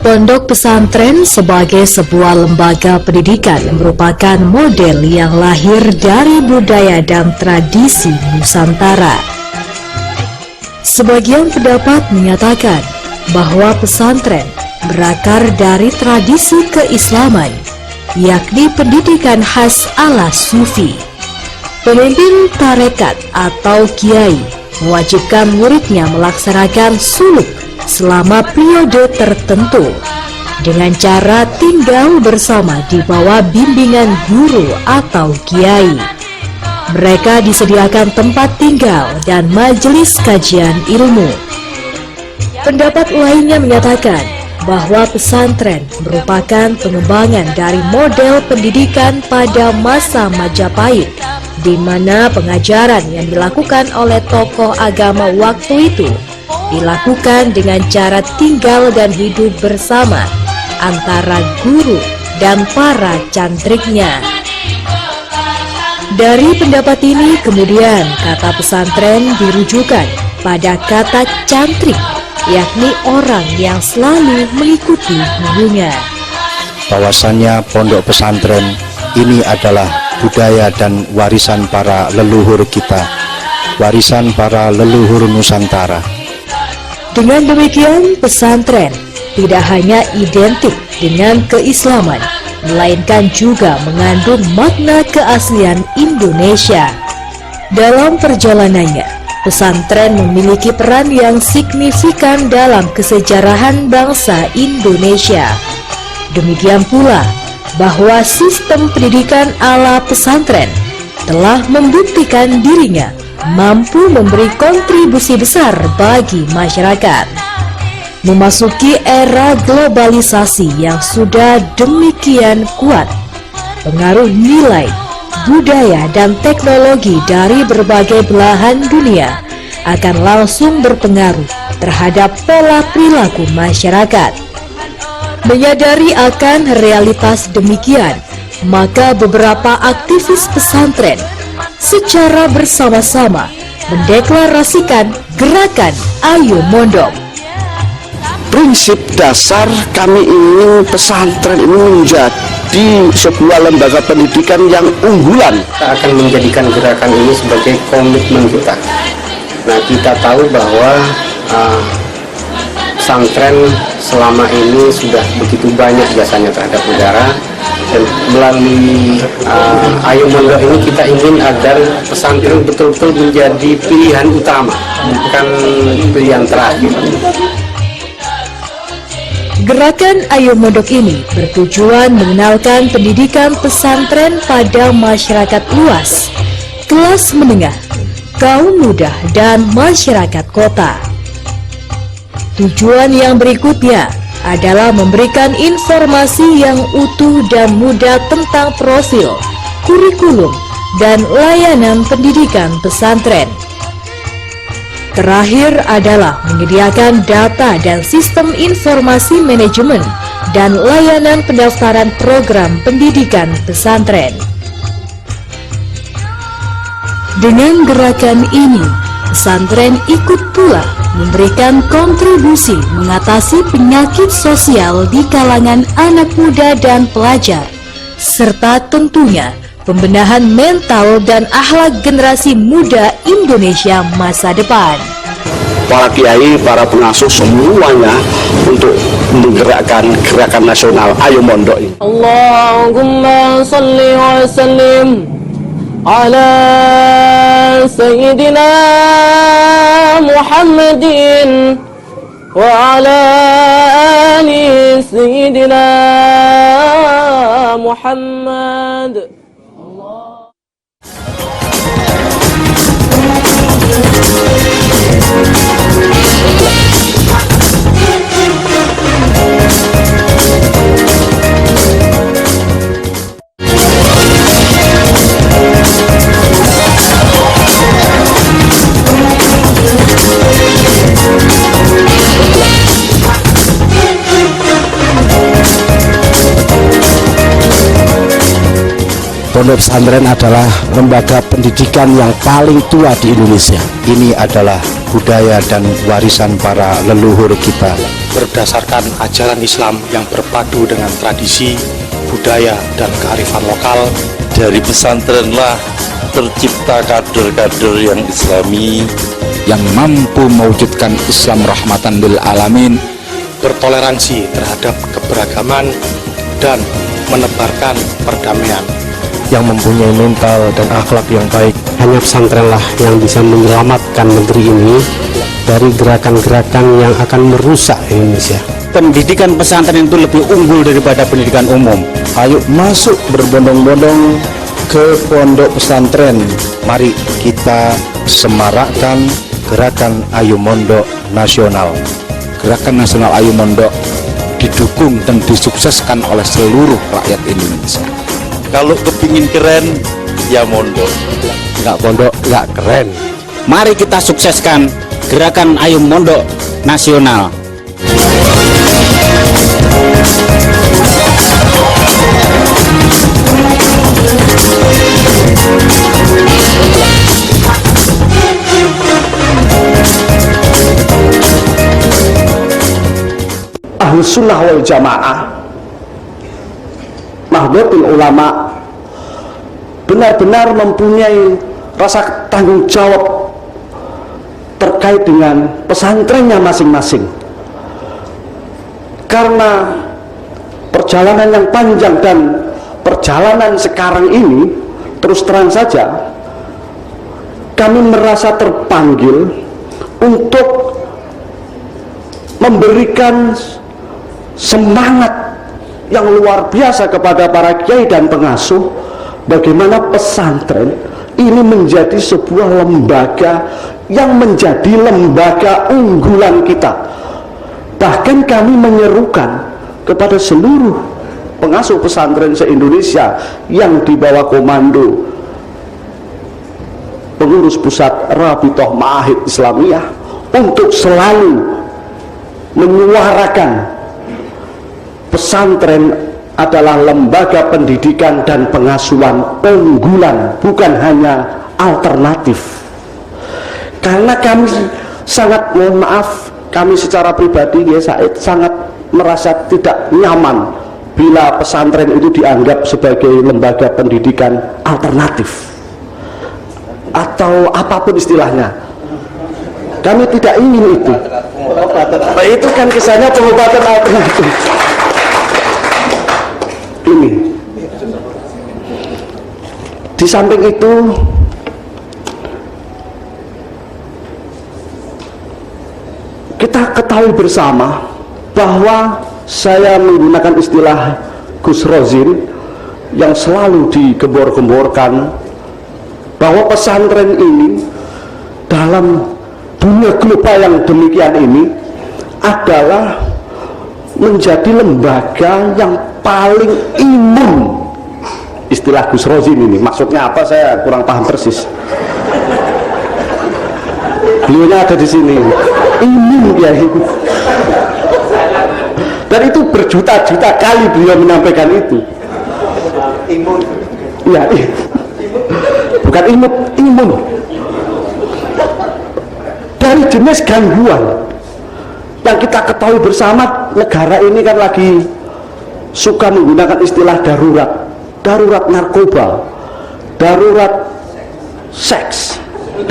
Pondok pesantren sebagai sebuah lembaga pendidikan merupakan model yang lahir dari budaya dan tradisi Nusantara. Sebagian pendapat menyatakan bahwa pesantren berakar dari tradisi keislaman, yakni pendidikan khas ala sufi. Pemimpin tarekat atau kiai mewajibkan muridnya melaksanakan suluk selama periode tertentu dengan cara tinggal bersama di bawah bimbingan guru atau kiai. Mereka disediakan tempat tinggal dan majelis kajian ilmu. Pendapat lainnya menyatakan bahwa pesantren merupakan pengembangan dari model pendidikan pada masa Majapahit, di mana pengajaran yang dilakukan oleh tokoh agama waktu itu dilakukan dengan cara tinggal dan hidup bersama antara guru dan para cantriknya. Dari pendapat ini kemudian kata pesantren dirujukan pada kata cantrik, yakni orang yang selalu mengikuti gurunya. Bahwasannya pondok pesantren ini adalah budaya dan warisan para leluhur kita, warisan para leluhur Nusantara. Dengan demikian, pesantren tidak hanya identik dengan keislaman, melainkan juga mengandung makna keaslian Indonesia. Dalam perjalanannya, pesantren memiliki peran yang signifikan dalam kesejarahan bangsa Indonesia. Demikian pula bahwa sistem pendidikan ala pesantren telah membuktikan dirinya mampu memberi kontribusi besar bagi masyarakat. Memasuki era globalisasi yang sudah demikian kuat, pengaruh nilai, budaya dan teknologi dari berbagai belahan dunia akan langsung berpengaruh terhadap pola perilaku masyarakat. Menyadari akan realitas demikian, maka beberapa aktivis pesantren secara bersama-sama mendeklarasikan gerakan Ayo Mondok. Prinsip dasar kami ingin pesantren ini menjadi sebuah lembaga pendidikan yang unggulan. Kita akan menjadikan gerakan ini sebagai komitmen kita. Nah, kita tahu bahwa pesantren selama ini sudah begitu banyak jasanya terhadap negara, dan melalui Ayo Mondok ini kita ingin agar pesantren betul-betul menjadi pilihan utama, bukan pilihan terakhir. Gerakan Ayo Mondok ini bertujuan mengenalkan pendidikan pesantren pada masyarakat luas, kelas menengah, kaum muda, dan masyarakat kota. Tujuan yang berikutnya adalah memberikan informasi yang utuh dan mudah tentang profil, kurikulum, dan layanan pendidikan pesantren. Terakhir adalah menyediakan data dan sistem informasi manajemen dan layanan pendaftaran program pendidikan pesantren. Dengan gerakan ini, pesantren ikut pula memberikan kontribusi mengatasi penyakit sosial di kalangan anak muda dan pelajar, serta tentunya pembenahan mental dan akhlak generasi muda Indonesia masa depan. Para kiai, para pengasuh semuanya untuk menggerakkan gerakan nasional Ayo Mondok ini. Allahumma salli wa sallim ala Sayyidina Muhammadin wa ala ali Sayyidina Muhammad. Pondok pesantren adalah lembaga pendidikan yang paling tua di Indonesia. Ini adalah budaya dan warisan para leluhur kita. Berdasarkan ajaran Islam yang berpadu dengan tradisi, budaya, dan kearifan lokal. Dari pesantrenlah tercipta kader-kader yang islami, yang mampu mewujudkan Islam rahmatan lil alamin, bertoleransi terhadap keberagaman, dan menebarkan perdamaian, yang mempunyai mental dan akhlak yang baik. Hanya pesantrenlah yang bisa menyelamatkan negeri ini dari gerakan-gerakan yang akan merusak Indonesia. pendidikan pesantren itu lebih unggul daripada pendidikan umum. Ayo masuk berbondong-bondong ke pondok pesantren. Mari kita semarakkan gerakan Ayo Mondok Nasional. Gerakan nasional Ayo Mondok didukung dan disukseskan oleh seluruh rakyat Indonesia. kalau kepingin keren ya mondok. Nggak pondok, nggak keren. Mari kita sukseskan gerakan Ayo Mondok Nasional. Ahlus Sunnah wal Jamaah, Nahdlatul Ulama benar-benar mempunyai rasa tanggung jawab terkait dengan pesantrennya masing-masing. Karena perjalanan yang panjang dan perjalanan sekarang ini, terus terang saja kami merasa terpanggil untuk memberikan semangat yang luar biasa kepada para kiai dan pengasuh, bagaimana pesantren ini menjadi sebuah lembaga yang menjadi lembaga unggulan kita. Bahkan kami menyerukan kepada seluruh pengasuh pesantren se-Indonesia yang di bawah komando pengurus pusat Rabithah Ma'ahid Islamiyah untuk selalu menyuarakan pesantren adalah lembaga pendidikan dan pengasuhan unggulan, bukan hanya alternatif. Karena kami sangat, mohon maaf, kami secara pribadi ya Said sangat merasa tidak nyaman bila pesantren itu dianggap sebagai lembaga pendidikan alternatif atau apapun istilahnya. Kami tidak ingin itu. Itu kan kesannya pengobatan alternatif. Ini di samping itu kita ketahui bersama bahwa saya menggunakan istilah Gus Rozin yang selalu digembor-gemborkan bahwa pesantren ini dalam dunia global yang demikian ini adalah menjadi lembaga yang paling imun. Istilah Gus Rozin ini maksudnya apa saya kurang paham persis. Beliaunya ada di sini. Imun ya. Dan itu berjuta-juta kali beliau menyampaikan itu. Imun. Iya. Bukan imut, imun. Dari jenis gangguan yang kita ketahui bersama, negara ini kan lagi suka menggunakan istilah darurat narkoba, darurat seks,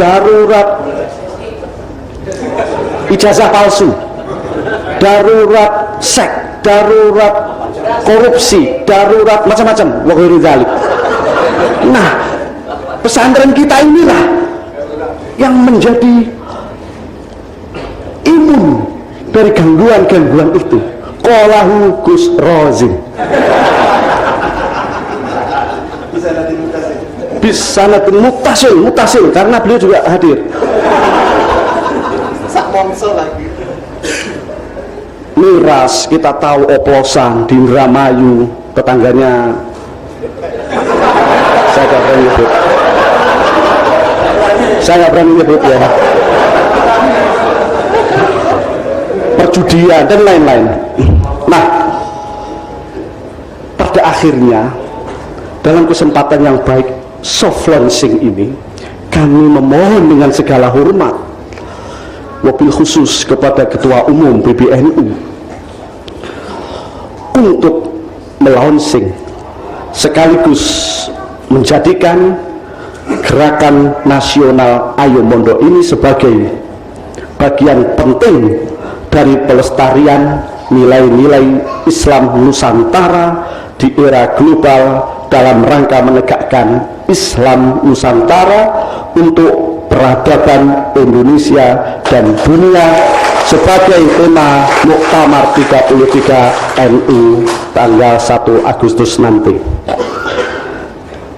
darurat ijazah palsu, darurat seks, darurat korupsi, darurat macam-macam. Nah, pesantren kita inilah yang menjadi imun dari gangguan-gangguan itu. Qalahu Gus Rozin. Bisanatin mutasil karena beliau juga hadir. Miras kita tahu oplosan di Indramayu, tetangganya saya nggak berani nyebut. Saya nggak berani nyebut ya. Perjudian dan lain-lain. Nah, pada akhirnya dalam kesempatan yang baik soft launching ini, kami memohon dengan segala hormat wabil khusus kepada Ketua Umum PBNU untuk melaunching sekaligus menjadikan gerakan nasional Ayo Mondok ini sebagai bagian penting dari pelestarian nilai-nilai Islam Nusantara di era global dalam rangka menegakkan Islam Nusantara untuk peradaban Indonesia dan dunia sebagai tema Muktamar 33 NU tanggal 1 Agustus nanti.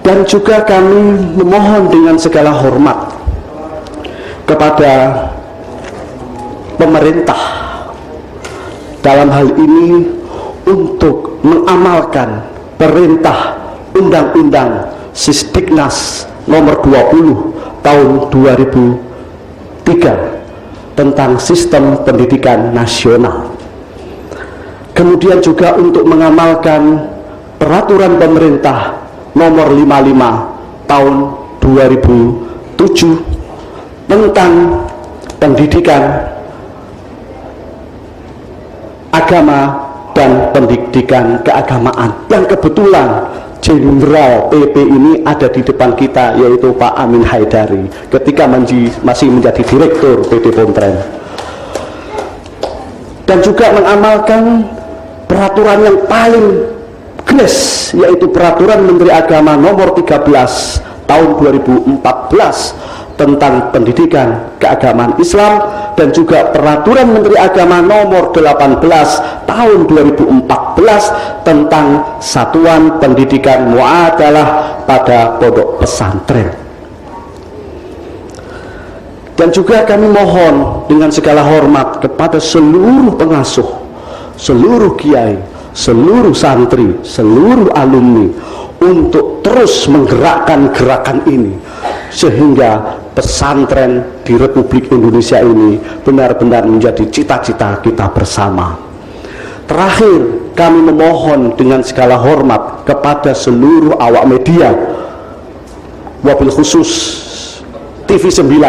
Dan juga kami memohon dengan segala hormat kepada pemerintah dalam hal ini untuk mengamalkan perintah Undang-Undang Sisdiknas nomor 20 tahun 2003 tentang sistem pendidikan nasional. Kemudian juga untuk mengamalkan peraturan pemerintah nomor 55 tahun 2007 tentang pendidikan agama dan pendidikan keagamaan, yang kebetulan Jenderal PP ini ada di depan kita, yaitu Pak Amin Haidari ketika masih menjadi Direktur PD Pontren. Dan juga mengamalkan peraturan yang paling gelas, yaitu Peraturan Menteri Agama nomor 13 tahun 2014 tentang pendidikan keagamaan Islam, dan juga Peraturan Menteri Agama nomor 18 tahun 2014 tentang satuan pendidikan muadalah pada pondok pesantren. Dan juga kami mohon dengan segala hormat kepada seluruh pengasuh, seluruh kiai, seluruh santri, seluruh alumni untuk terus menggerakkan gerakan ini sehingga pesantren di Republik Indonesia ini benar-benar menjadi cita-cita kita bersama. Terakhir, kami memohon dengan segala hormat kepada seluruh awak media, wabil khusus TV 9,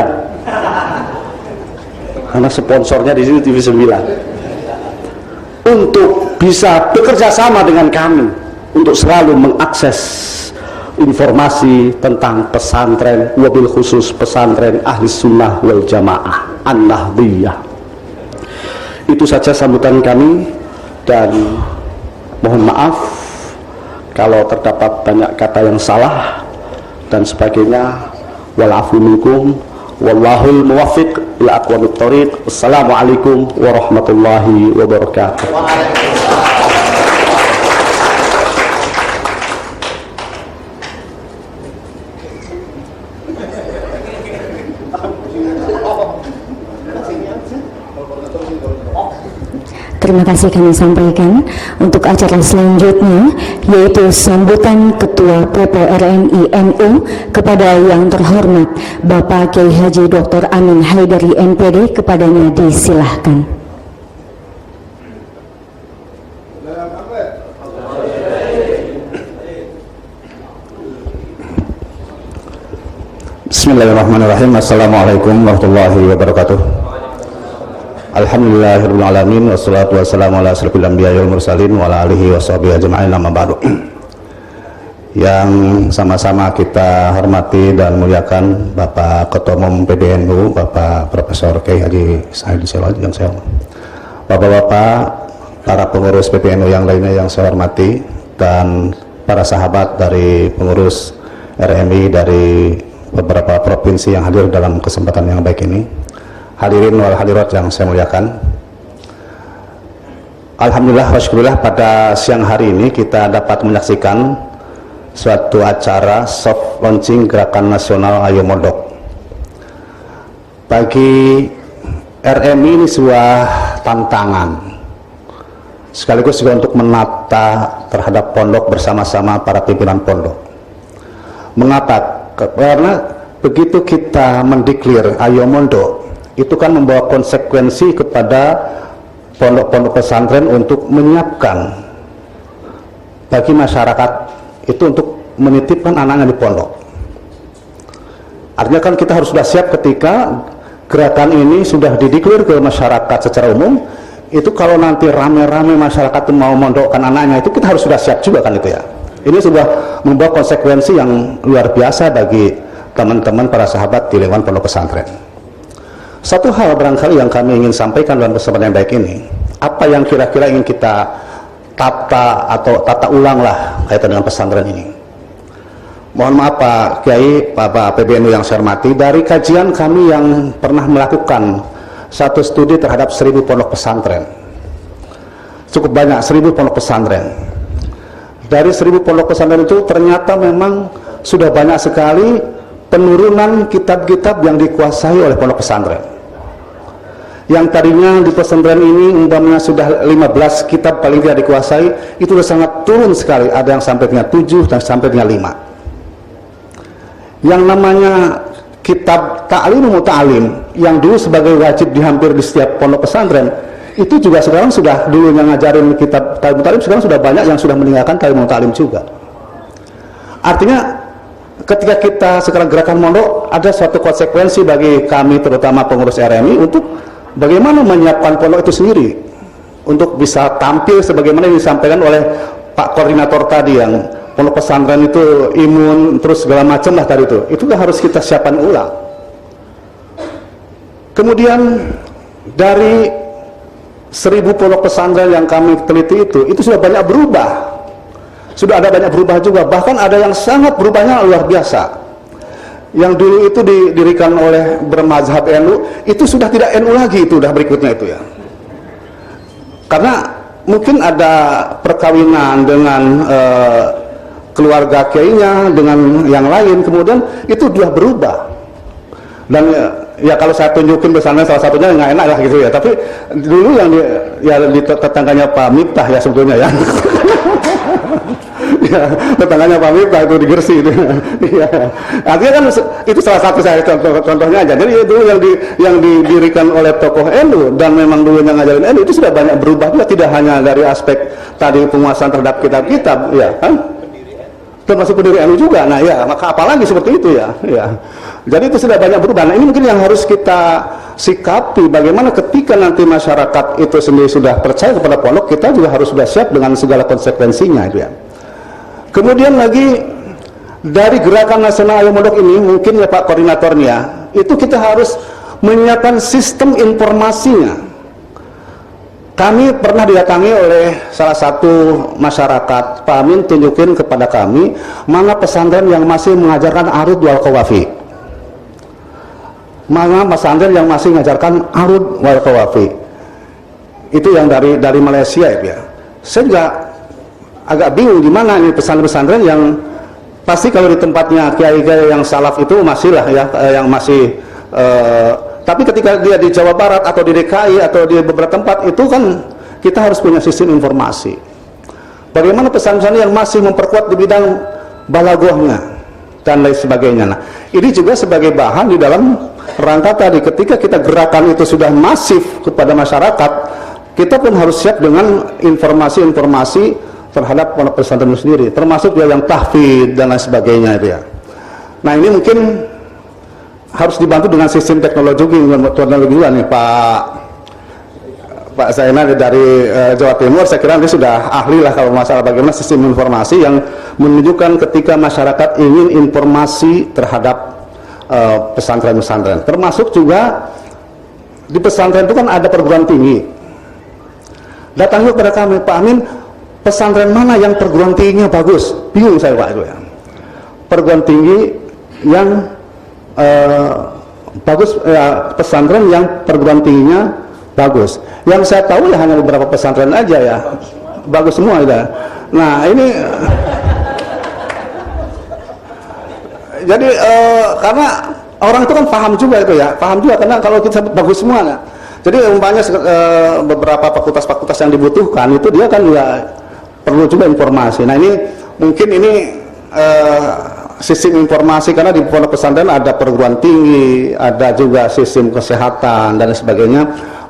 karena sponsornya di sini TV 9, untuk bisa bekerja sama dengan kami untuk selalu mengakses informasi tentang pesantren, wabil khusus pesantren Ahli Sunnah wal Jamaah An-Nahdiyah. Itu saja sambutan kami, dan mohon maaf kalau terdapat banyak kata yang salah dan sebagainya. Walafu minkum, wallahul muwaffiq ila aqwamit thoriq. Wassalamualaikum warahmatullahi wabarakatuh. Terima kasih kami sampaikan. Untuk acara selanjutnya, yaitu sambutan Ketua PPRNI NU kepada yang terhormat Bapak Kiai Haji Dr. Amin Haidari MPD, kepadanya disilahkan. Bismillahirrahmanirrahim. Assalamualaikum warahmatullahi wabarakatuh. Alhamdulillahirrahmanirrahim. Wassalatu wassalamu ala asyrafil anbiya'i wal mursalin wa ala alihi washabihi ajma'in, amma ba'du. Yang sama-sama kita hormati dan muliakan Bapak Ketua Umum PBNU, Bapak Profesor Kiai Haji Said Silawat yang saya hormati, Bapak-bapak, para pengurus PBNU yang lainnya yang saya hormati, dan para sahabat dari pengurus RMI dari beberapa provinsi yang hadir dalam kesempatan yang baik ini. Hadirin wal hadirat yang saya muliakan, alhamdulillah wa syukurillah, pada siang hari ini kita dapat menyaksikan suatu acara soft launching Gerakan Nasional Ayo Mondok. Bagi RMI ini sebuah tantangan, sekaligus juga untuk menata terhadap pondok bersama-sama para pimpinan pondok. Mengapa? Karena begitu kita mendeklir Ayo Mondok, itu kan membawa konsekuensi kepada pondok-pondok pesantren untuk menyiapkan bagi masyarakat itu untuk menitipkan anaknya di pondok. Artinya kan kita harus sudah siap ketika gerakan ini sudah dideklar ke masyarakat secara umum, itu kalau nanti rame-rame masyarakat itu mau mondokkan anaknya, itu kita harus sudah siap juga kan itu ya. Ini sudah membawa konsekuensi yang luar biasa bagi teman-teman para sahabat di lingkungan pondok pesantren. Satu hal barangkali yang kami ingin sampaikan dalam kesempatan yang baik ini, apa yang kira-kira ingin kita tata ulang lah kaitan dengan pesantren ini. Mohon maaf Pak Kiai, Bapak PBNU yang saya hormati, dari kajian kami yang pernah melakukan satu studi terhadap 1000 pondok pesantren, cukup banyak, 1000 pondok pesantren. Dari 1000 pondok pesantren itu ternyata memang sudah banyak sekali penurunan kitab-kitab yang dikuasai oleh pondok pesantren. Yang tadinya di pesantren ini umpamanya sudah 15 kitab paling tidak dikuasai, itu sudah sangat turun sekali, ada yang sampai dengan 7 dan sampai dengan 5. Yang namanya kitab ta'lim muta'alim yang dulu sebagai wajib di hampir di setiap pondok pesantren, itu juga sekarang sudah, dulu yang ngajarin kitab ta'lim muta'alim, sekarang sudah banyak yang sudah meninggalkan ta'lim muta'alim juga. Artinya ketika kita sekarang gerakan mondok, ada suatu konsekuensi bagi kami terutama pengurus RMI untuk bagaimana menyiapkan pondok itu sendiri untuk bisa tampil sebagaimana yang disampaikan oleh Pak Koordinator tadi, yang pondok pesantren itu imun terus segala macam lah tadi itu kan harus kita siapkan ulang. Kemudian dari 1000 pondok pesantren yang kami teliti itu sudah banyak berubah, sudah ada banyak berubah juga, bahkan ada yang sangat berubahnya luar biasa. Yang dulu itu didirikan oleh bermazhab NU, itu sudah tidak NU lagi, itu udah berikutnya itu ya, karena mungkin ada perkawinan dengan keluarga kiainya dengan yang lain, kemudian itu sudah berubah. Dan ya kalau saya tunjukin misalnya salah satunya nggak enak lah gitu ya, tapi dulu yang di tetangganya Pak Miftah ya sebetulnya ya. Ya, tetangganya Pak Miftah itu di Gresik itu. Ya. Artinya kan itu salah satu saya contohnya aja. Jadi dulu yang didirikan oleh tokoh NU dan memang dulu yang ngajarin NU itu sudah banyak berubah juga, tidak hanya dari aspek tadi penguasaan terhadap kitab-kitab ya kan, termasuk pendiri NU juga. Nah ya, maka apalagi seperti itu ya. Ya. Jadi itu sudah banyak berubah. Nah ini mungkin yang harus kita sikapi, bagaimana ketika nanti masyarakat itu sendiri sudah percaya kepada pondok, kita juga harus sudah siap dengan segala konsekuensinya itu ya. Kemudian lagi dari Gerakan Nasional Ayo Mondok ini, mungkin ya Pak Koordinatornya, itu kita harus menyiapkan sistem informasinya. Kami pernah didatangi oleh salah satu masyarakat, Pak Amin tunjukin kepada kami mana pesantren yang masih mengajarkan arud wal qawafi, mana pesantren yang masih mengajarkan arud wal qawafi. Itu yang dari Malaysia ya. Saya juga agak bingung di mana ini pesantren-pesantren yang pasti kalau di tempatnya kiai-kiai yang salaf itu masih lah ya, yang masih tapi ketika dia di Jawa Barat atau di DKI atau di beberapa tempat itu kan kita harus punya sistem informasi. Bagaimana pesantren yang masih memperkuat di bidang balaghahnya dan lain sebagainya. Nah, ini juga sebagai bahan di dalam rangka tadi ketika kita gerakan itu sudah masif kepada masyarakat, kita pun harus siap dengan informasi-informasi terhadap pondok pesantren itu sendiri, termasuk yang tahfidz dan lain sebagainya itu ya. Nah ini mungkin harus dibantu dengan sistem teknologi juga nih Pak Zainal dari Jawa Timur. Saya kira ini sudah ahli lah kalau masalah bagaimana sistem informasi yang menunjukkan ketika masyarakat ingin informasi terhadap pesantren-pesantren, termasuk juga di pesantren itu kan ada perguruan tinggi. Datangnya kepada kami, Pak Amin, pesantren mana yang perguruan tingginya bagus? Bingung saya Pak itu ya. Perguruan tinggi yang bagus ya, pesantren yang perguruan tingginya bagus. Yang saya tahu ya hanya beberapa pesantren aja ya. Bagus semua ya. Nah ini jadi karena orang itu kan paham juga itu ya, paham juga karena kalau kita bagus semua ya. Jadi umpamanya beberapa fakultas-fakultas yang dibutuhkan itu dia kan juga perlu juga informasi. Nah ini mungkin ini sistem informasi, karena di pondok pesantren ada perguruan tinggi, ada juga sistem kesehatan dan sebagainya.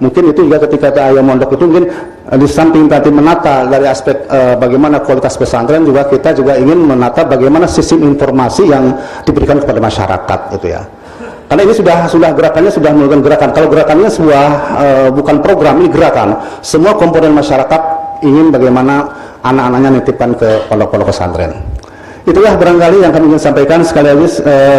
Mungkin itu juga ketika Ayo Mondok itu mungkin di samping tadi menata dari aspek bagaimana kualitas pesantren, juga kita juga ingin menata bagaimana sistem informasi yang diberikan kepada masyarakat itu ya. Karena ini sudah gerakannya sudah melakukan gerakan. Kalau gerakannya sebuah bukan program, ini gerakan. Semua komponen masyarakat ingin bagaimana anak-anaknya nitipkan ke pondok-pondok pesantren. Itulah barangkali yang kami ingin sampaikan. Sekali lagi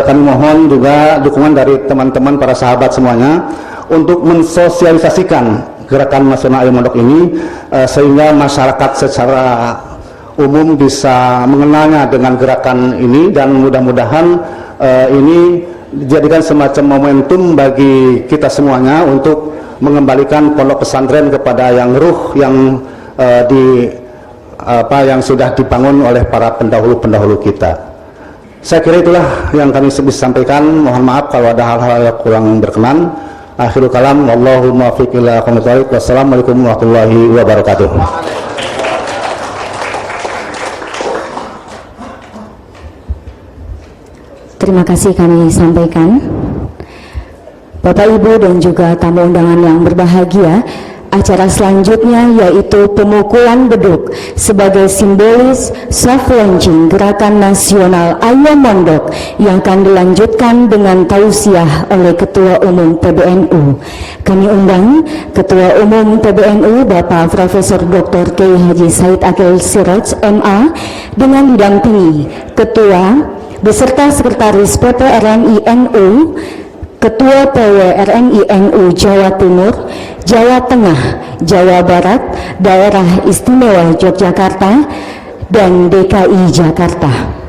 kami mohon juga dukungan dari teman-teman para sahabat semuanya untuk mensosialisasikan gerakan nasional Ayo Mondok ini sehingga masyarakat secara umum bisa mengenalnya dengan gerakan ini, dan mudah-mudahan ini dijadikan semacam momentum bagi kita semuanya untuk mengembalikan pondok pesantren kepada yang ruh yang yang sudah dibangun oleh para pendahulu-pendahulu kita. Saya kira itulah yang kami bisa sampaikan. Mohon maaf kalau ada hal-hal yang kurang berkenan. Akhirul kalam, wallahu muwaffiq ila aqwamit thoriq. Wassalamualaikum warahmatullahi wabarakatuh. Terima kasih kami sampaikan. Bapak, Ibu, dan juga tamu undangan yang berbahagia, acara selanjutnya yaitu pemukulan beduk sebagai simbolis soft launching gerakan nasional Ayo Mondok yang akan dilanjutkan dengan tausiah oleh Ketua Umum PBNU. Kami undang Ketua Umum PBNU Bapak Profesor Dr. Kiai Haji Said Akil Siraj MA dengan didampingi Ketua beserta Sekretaris PP RMI NU, Ketua PW RMI NU Jawa Timur, Jawa Tengah, Jawa Barat, Daerah Istimewa Yogyakarta, dan DKI Jakarta.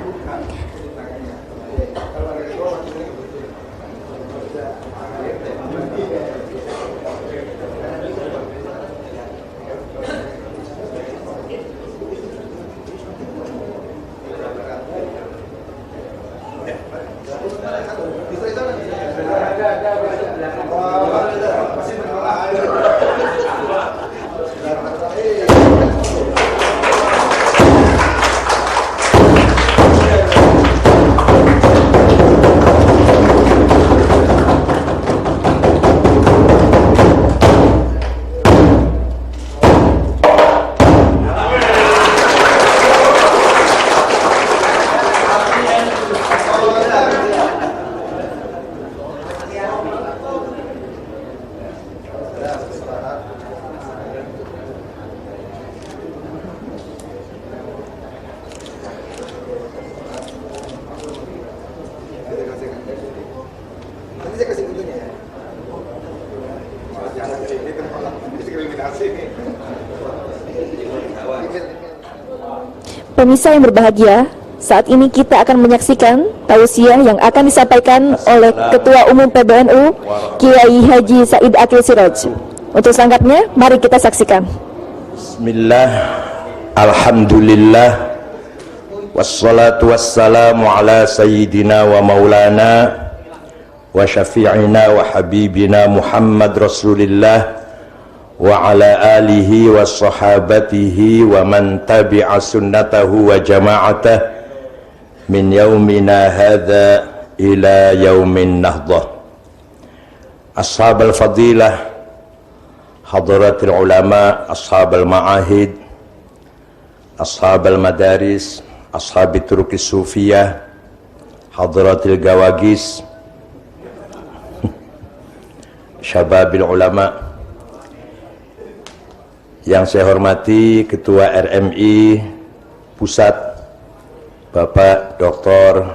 Pemirsa yang berbahagia, saat ini kita akan menyaksikan tausiah yang akan disampaikan oleh Ketua Umum PBNU Kiai Haji Said Akil Siraj. Untuk selengkapnya, mari kita saksikan. Bismillah, alhamdulillah, wassalatu wassalamu ala sayyidina wa maulana wa syafi'ina wa habibina Muhammad Rasulillah wa ala alihi wa sahabatihi wa man tabi'a sunnatahu wa jama'atah min yaumina hadha ila yaumin nahdah. Ashab al-fadilah, hadratil ulama, ashab al-ma'ahid, ashab al-madaris, ashab turuqis sufiyah, hadratil gawagis, syababil ulama. Yang saya hormati Ketua RMI Pusat Bapak Dr.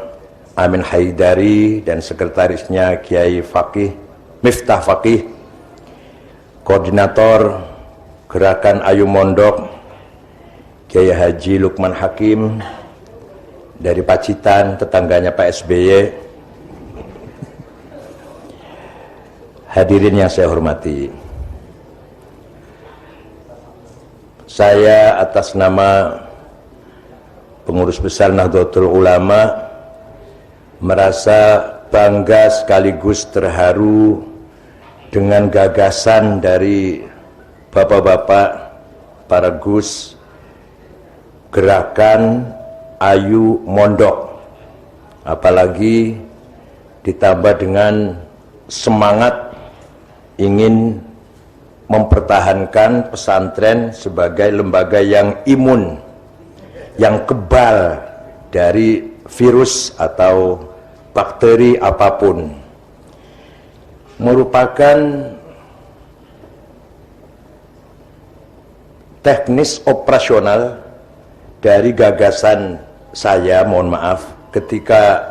Amin Haidari dan sekretarisnya Kiai Faqih Miftah Faqih, Koordinator Gerakan Ayo Mondok Kiai Haji Lukman Hakim dari Pacitan, tetangganya Pak SBY. Hadirin yang saya hormati, saya atas nama pengurus besar Nahdlatul Ulama merasa bangga sekaligus terharu dengan gagasan dari bapak-bapak para Gus Gerakan Ayo Mondok, apalagi ditambah dengan semangat ingin mempertahankan pesantren sebagai lembaga yang imun, yang kebal dari virus atau bakteri apapun. merupakan teknis operasional dari gagasan saya, mohon maaf, ketika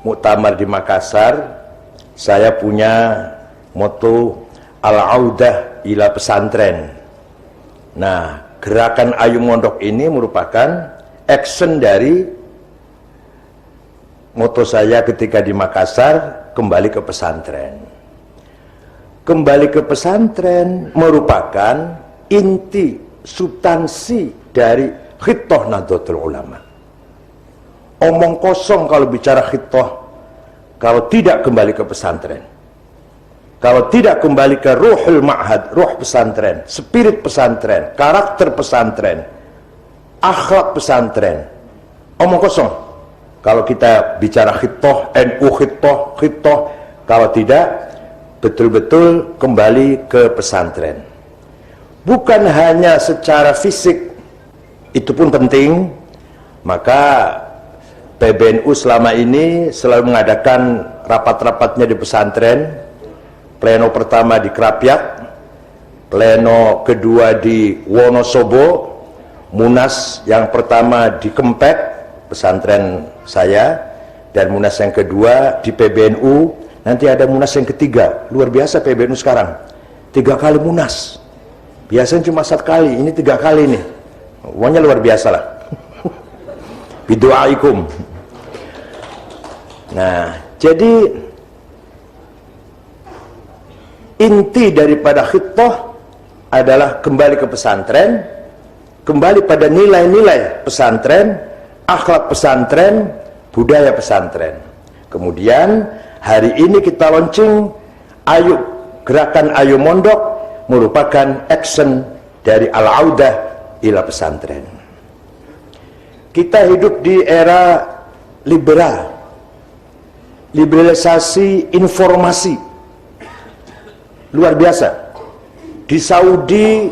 muktamar di Makassar. Saya punya moto Al-Audah ila Pesantren. Nah, gerakan Ayo Mondok ini merupakan action dari moto saya ketika di Makassar, kembali ke pesantren. Kembali ke pesantren merupakan inti substansi dari Khitah Nahdlatul Ulama. Omong kosong kalau bicara khitah, kalau tidak kembali ke pesantren, kalau tidak kembali ke ruhul ma'had, ruh pesantren, spirit pesantren, karakter pesantren, akhlak pesantren, omong kosong. Kalau kita bicara khitah, NU khitah, kalau tidak betul-betul kembali ke pesantren. Bukan hanya secara fisik, itu pun penting. Maka PBNU selama ini selalu mengadakan rapat-rapatnya di pesantren. Pleno pertama di Krapyak, pleno kedua di Wonosobo, Munas yang pertama di Kempek, pesantren saya, dan Munas yang kedua di PBNU. Nanti ada Munas yang ketiga. Luar biasa PBNU sekarang, 3 kali Munas. Biasanya cuma 1 kali, ini 3 kali nih. Pokoknya luar biasa lah. Bidu'aikum. Nah, jadi inti daripada khitah adalah kembali ke pesantren, kembali pada nilai-nilai pesantren, akhlak pesantren, budaya pesantren. Kemudian hari ini kita launching gerakan Ayo Mondok, merupakan action dari Al-Audah ila Pesantren. Kita hidup di era liberal, liberalisasi informasi luar biasa. Di Saudi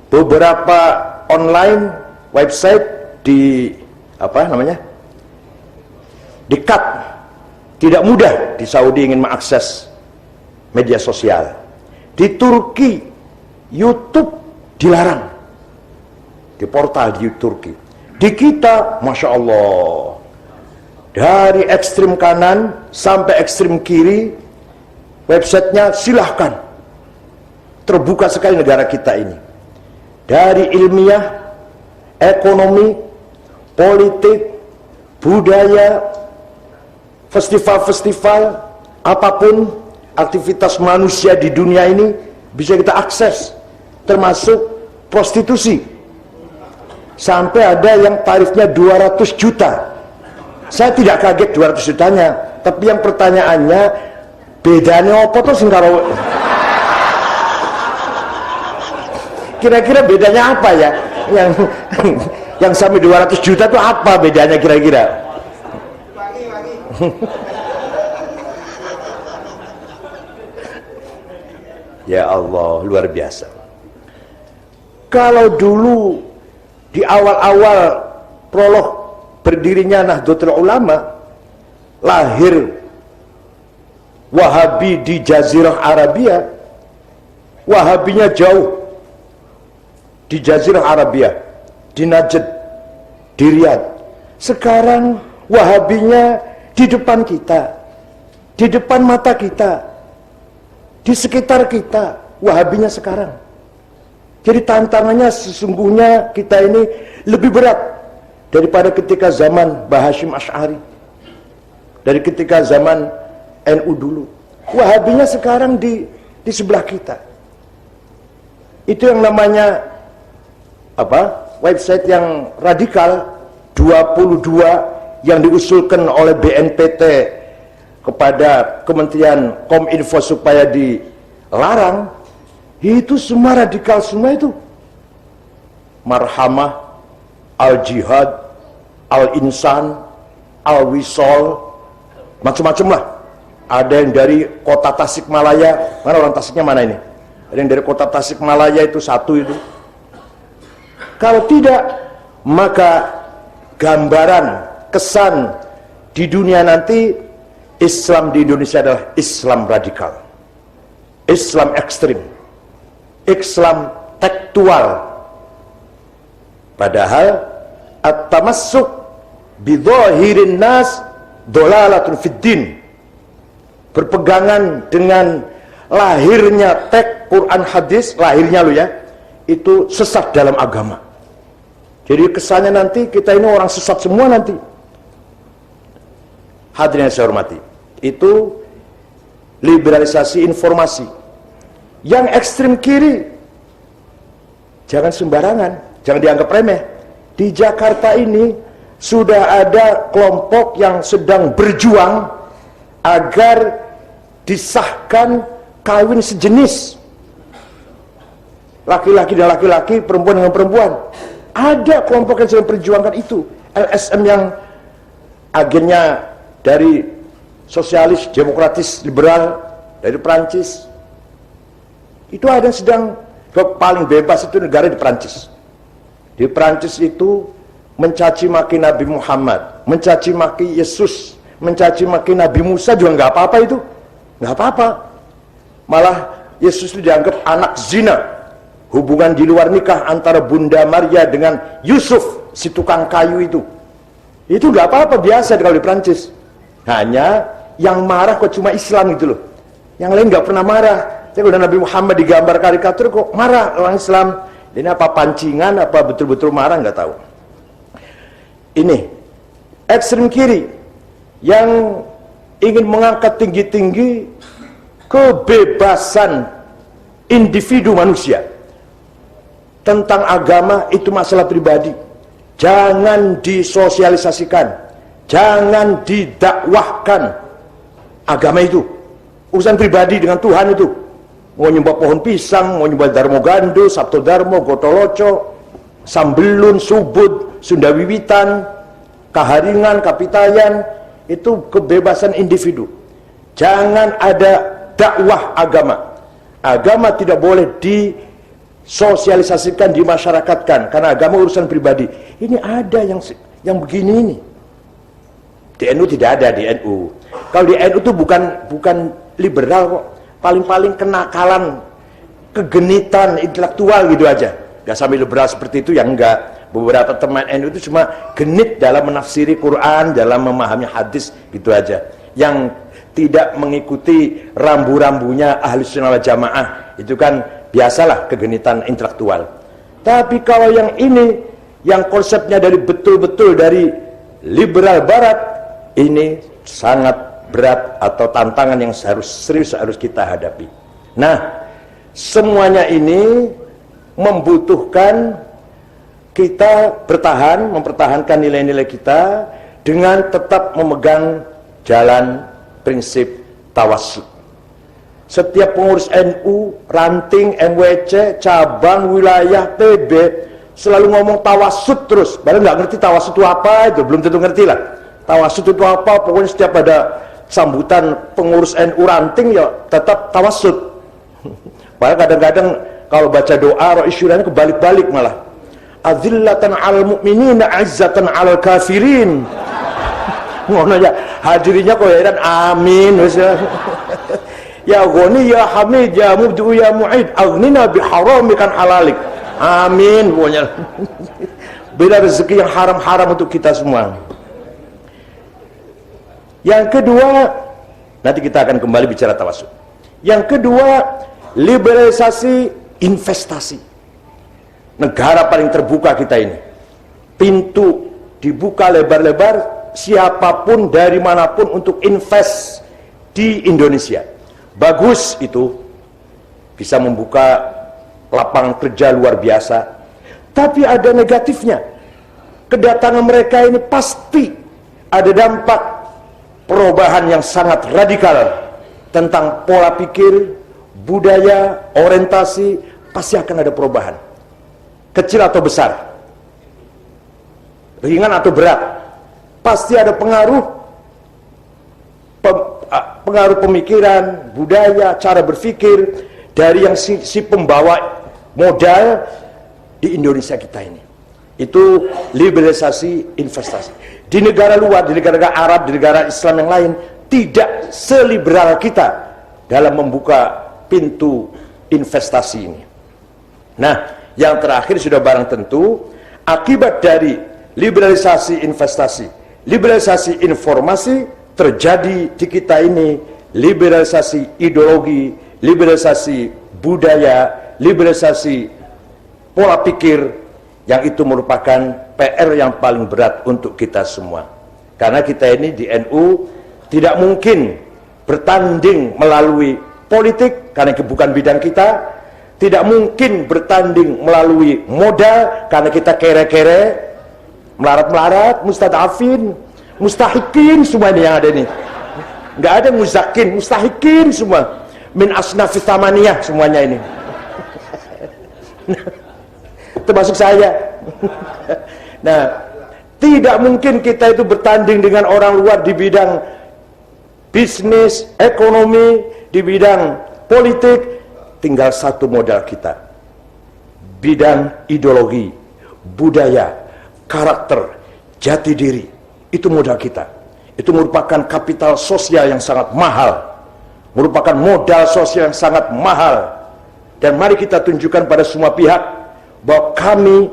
beberapa online website di di-cut. Tidak mudah di Saudi ingin mengakses media sosial. Di Turki YouTube dilarang, di portal di Turki. Di kita, Masya Allah, dari ekstrim kanan sampai ekstrim kiri, websitenya silahkan. Terbuka sekali negara kita ini. Dari ilmiah, ekonomi, politik, budaya, festival-festival, apapun aktivitas manusia di dunia ini bisa kita akses, termasuk prostitusi. Sampai ada yang tarifnya 200 juta. Saya tidak kaget 200 jutanya, tapi yang pertanyaannya, bedanya apa tuh singkaro? Kira-kira bedanya apa ya? Yang sampai 200 juta itu apa bedanya kira-kira? Ya Allah, luar biasa. Kalau dulu di awal-awal prolog berdirinya Nahdlatul Ulama, lahir Wahabi di Jazirah Arabia, Wahabinya jauh di Jazirah Arabia, di Najd, di Riyadh. Sekarang Wahabinya di depan kita, di depan mata kita, di sekitar kita, Wahabinya sekarang. Jadi tantangannya sesungguhnya kita ini lebih berat daripada ketika zaman Mbah Hashim Asy'ari, dari ketika zaman NU dulu. Wahabinya sekarang di sebelah kita. Itu yang namanya website yang radikal 22 yang diusulkan oleh BNPT kepada Kementerian Kominfo supaya dilarang. Itu semua radikal semua itu. Marhamah, Al-Jihad, Al-Insan, Al-Wisol, macam-macam lah. Ada yang dari kota Tasikmalaya. Mana orang Tasiknya mana ini? Ada yang dari kota Tasikmalaya itu satu itu. Kalau tidak, maka gambaran, kesan di dunia nanti Islam di Indonesia adalah Islam radikal. Islam ekstrim, Islam tekstual. Padahal at-tamassuk bidhahirin nas dolalatun fiddin. Berpegangan dengan lahirnya teks Quran hadis, lahirnya lo ya, itu sesat dalam agama. Jadi kesannya nanti kita ini orang sesat semua nanti. Hadirin yang saya hormati, itu liberalisasi informasi. Yang ekstrem kiri jangan sembarangan, jangan dianggap remeh. Di Jakarta ini sudah ada kelompok yang sedang berjuang agar disahkan kawin sejenis, laki-laki dan laki-laki, perempuan dengan perempuan. Ada kelompok yang sedang perjuangkan itu. LSM yang agennya dari sosialis, demokratis, liberal dari Perancis. Itu ada yang sedang, paling bebas itu negara di Perancis. Di Perancis itu mencaci maki Nabi Muhammad, mencaci maki Yesus, mencaci maki Nabi Musa juga nggak apa-apa itu, nggak apa-apa. Malah Yesus itu dianggap anak zina, hubungan di luar nikah antara Bunda Maria dengan Yusuf si tukang kayu itu nggak apa-apa, biasa kalau di Perancis. Hanya yang marah kok cuma Islam gitu loh, yang lain nggak pernah marah. Tapi udah Nabi Muhammad digambar karikatur kok marah orang Islam. Ini apa pancingan, apa betul-betul marah nggak tahu. Ini ekstrem kiri yang ingin mengangkat tinggi-tinggi kebebasan individu manusia. Tentang agama itu masalah pribadi, jangan disosialisasikan, jangan didakwahkan agama itu. Urusan pribadi dengan Tuhan itu. Mau nyembah pohon pisang, mau nyembah Darmo Gando, Sabto Darmo, Gotoloco, Sambelun, Subud, Sunda Wiwitan, Kaharingan, Kapitayan, itu kebebasan individu. Jangan ada dakwah agama. Agama tidak boleh disosialisasikan, dimasyarakatkan, karena agama urusan pribadi. Ini ada yang begini ini. Di NU tidak ada, di NU. Kalau di NU itu bukan liberal kok. Paling-paling kenakalan, kegenitan intelektual gitu aja. Gak sampai liberal seperti itu, yang enggak. Beberapa teman NU itu cuma genit dalam menafsiri Quran, dalam memahami hadis gitu aja. Yang tidak mengikuti rambu-rambunya ahli sunnah wal jamaah, itu kan biasalah kegenitan intelektual. Tapi kalau yang ini, yang konsepnya dari betul-betul dari liberal barat, ini sangat berat atau tantangan yang serius harus kita hadapi. Nah, semuanya ini membutuhkan kita bertahan, mempertahankan nilai-nilai kita dengan tetap memegang jalan prinsip tawassut. Setiap pengurus NU, ranting, MWC, cabang, wilayah, PB selalu ngomong tawassut terus. Padahal nggak ngerti tawassut itu apa, itu belum tentu ngerti lah. Tawassut itu apa? Pokoknya setiap ada sambutan pengurus NU ranting ya tetap tawassut. Padahal kadang-kadang kalau baca doa roh isyuranya kebalik-balik malah. Adzillatan 'alal mu'minina 'izzatan 'alal kafirin. Ngono ya, hadirinya kok heran, amin wis. Ya Ghani ya Hamid ya Mubdi ya Mu'id aghnina biharamikan halalik. Amin pokoknya. Bela rezeki yang haram-haram untuk kita semua. Yang kedua, nanti kita akan kembali bicara tawassut. Yang kedua, liberalisasi investasi. Negara paling terbuka kita ini. Pintu dibuka lebar-lebar, siapapun dari manapun untuk invest di Indonesia. Bagus itu, bisa membuka lapangan kerja luar biasa. Tapi ada negatifnya. Kedatangan mereka ini pasti ada dampak perubahan yang sangat radikal tentang pola pikir, budaya, orientasi, pasti akan ada perubahan. Kecil atau besar, ringan atau berat, pasti ada pengaruh pemikiran, budaya, cara berpikir dari yang si pembawa modal di Indonesia kita ini. Itu liberalisasi investasi. Di negara luar, di negara Arab, di negara Islam yang lain, tidak seliberal kita dalam membuka pintu investasi ini. Nah, yang terakhir sudah barang tentu, akibat dari liberalisasi investasi, liberalisasi informasi, terjadi di kita ini liberalisasi ideologi, liberalisasi budaya, liberalisasi pola pikir, yang itu merupakan PR yang paling berat untuk kita semua. Karena kita ini di NU tidak mungkin bertanding melalui politik, karena itu bukan bidang kita. Tidak mungkin bertanding melalui modal, karena kita kere-kere, melarat-melarat, mustadafin, mustahikin, semua ini yang ada ini. Nggak ada muzakin, mustahikin semua. Min asnafis tamaniyah semuanya ini. Termasuk saya. Nah, tidak mungkin kita itu bertanding dengan orang luar di bidang bisnis, ekonomi, di bidang politik. Tinggal satu modal kita, bidang ideologi, budaya, karakter, jati diri. Itu modal kita. Itu merupakan kapital sosial yang sangat mahal, merupakan modal sosial yang sangat mahal. Dan mari kita tunjukkan pada semua pihak bahwa kami,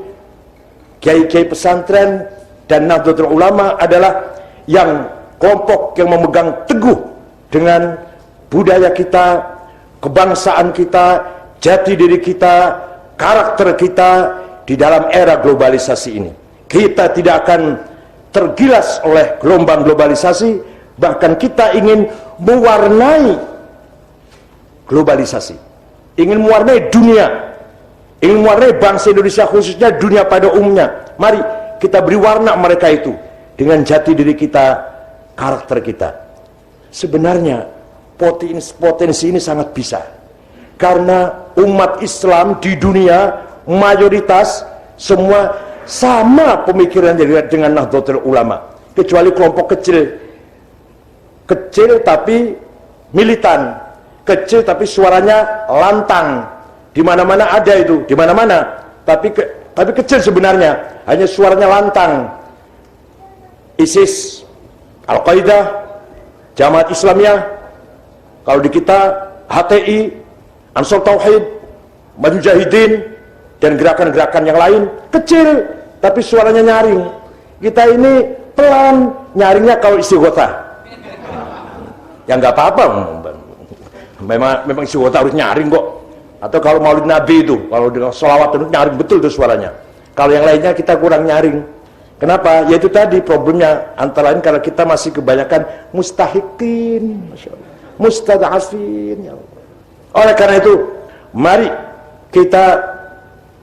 kiai-kiai pesantren dan Nahdlatul Ulama, adalah yang kelompok yang memegang teguh dengan budaya kita, kebangsaan kita, jati diri kita, karakter kita di dalam era globalisasi ini. Kita tidak akan tergilas oleh gelombang globalisasi, bahkan kita ingin mewarnai globalisasi, ingin mewarnai dunia, ingin mewarnai bangsa Indonesia, khususnya dunia pada umumnya. Mari kita beri warna mereka itu dengan jati diri kita, karakter kita. Sebenarnya potensi ini sangat bisa, karena umat Islam di dunia mayoritas semua sama pemikiran dengan Nahdlatul Ulama, kecuali kelompok kecil tapi militan, kecil tapi suaranya lantang. Di mana-mana ada itu, di mana-mana, tapi kecil sebenarnya, hanya suaranya lantang. ISIS, Al-Qaeda, Jamaat Islamiyah. Kalau di kita HTI, Ansor Tauhid, Mujahidin, dan gerakan-gerakan yang lain kecil, tapi suaranya nyaring. Kita ini pelan, nyaringnya kalau istighothah. Ya nggak apa-apa, memang istighothah harus nyaring kok. Atau kalau Maulid Nabi itu, kalau dengan sholawat itu nyaring betul tuh suaranya. Kalau yang lainnya kita kurang nyaring. Kenapa? Ya itu tadi problemnya, antara lain karena kita masih kebanyakan mustahikin, Masya Allah, mustadafin. Ya Allah. Oleh karena itu, mari kita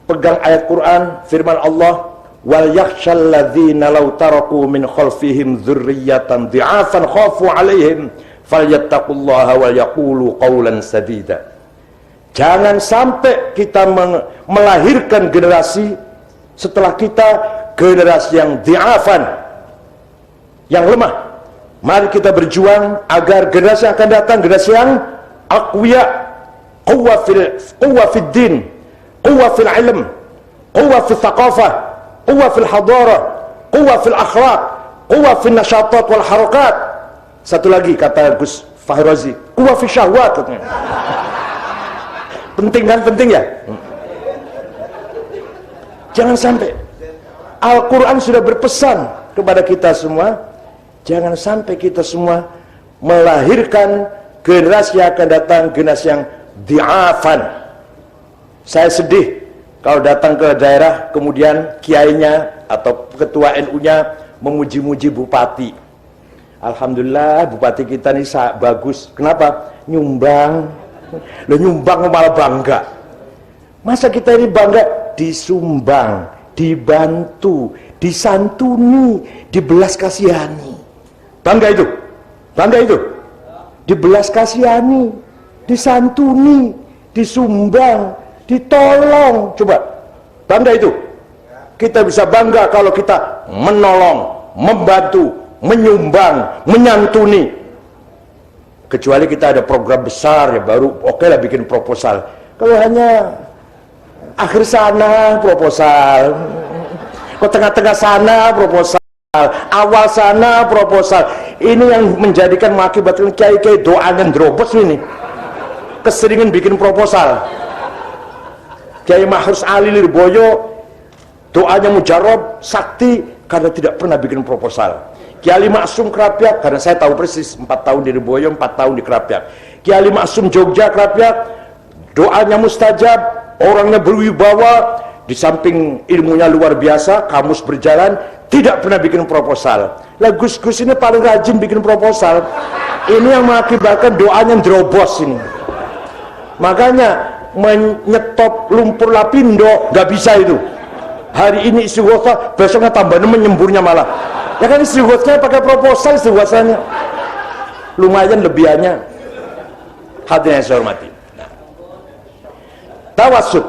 pegang ayat Quran, firman Allah, wal yakhshal ladzina law taraku min khalfihim dzurriyyatan dhi'afan khafu 'alaihim falyattaqullaha wal yaqulu qawlan sadida. Jangan sampai kita melahirkan generasi setelah kita, generasi yang dhi'afan, yang lemah. Mari kita berjuang agar generasi yang akan datang generasi yang aqwiya, quwwa fil din, quwwa fil ilm, quwwa fil thaqafah, quwwa fil hadarah, quwwa fil akhlaq, quwwa fil nasyatat wal harakat. Satu lagi kata Gus Fahrazi, quwwa fil syahwat. Penting kan? Penting ya? Jangan sampai. Al-Quran sudah berpesan kepada kita semua, jangan sampai kita semua melahirkan generasi yang akan datang, generasi yang dhi'afan. Saya sedih kalau datang ke daerah, kemudian kiainya atau ketua NU-nya memuji-muji bupati. Alhamdulillah bupati kita ini bagus. Kenapa? Nyumbang. Loh, nyumbang malah bangga. Masa kita ini bangga? Disumbang, dibantu, disantuni, dibelas kasihani. Bangga itu? Bangga itu? Dibelas kasihani, disantuni, disumbang, ditolong. Coba, bangga itu? Kita bisa bangga kalau kita menolong, membantu, menyumbang, menyantuni. Kecuali kita ada program besar ya, baru oke lah bikin proposal. Kalau hanya akhir sana proposal, ke tengah-tengah sana proposal, awal sana proposal. Ini yang menjadikan mengakibatkan kiai-kiai doa dan drobos ini. keseringan bikin proposal. Kiai Mahrus Ali Lirboyo doanya mujarab, sakti karena tidak pernah bikin proposal. Kiai Ali Maksum Kerapiak, karena saya tahu persis 4 tahun di Lirboyo, 4 tahun di Kerapiak. Kiai Ali Maksum Jogja Kerapiak, doanya mustajab, orangnya berwibawa, di samping ilmunya luar biasa, kamus berjalan, tidak pernah bikin proposal. Lah Gus-Gus ini paling rajin bikin proposal. Ini yang mengakibatkan doanya drobos ini. Makanya menyetop lumpur lapindo nggak bisa itu. Hari ini istighotsah, besoknya tambah menyemburnya malah. Ya kan istighotsahnya pakai proposal istighotsahnya. Lumayan lebihannya. Hadirin yang saya hormati. Nah. Tawassut.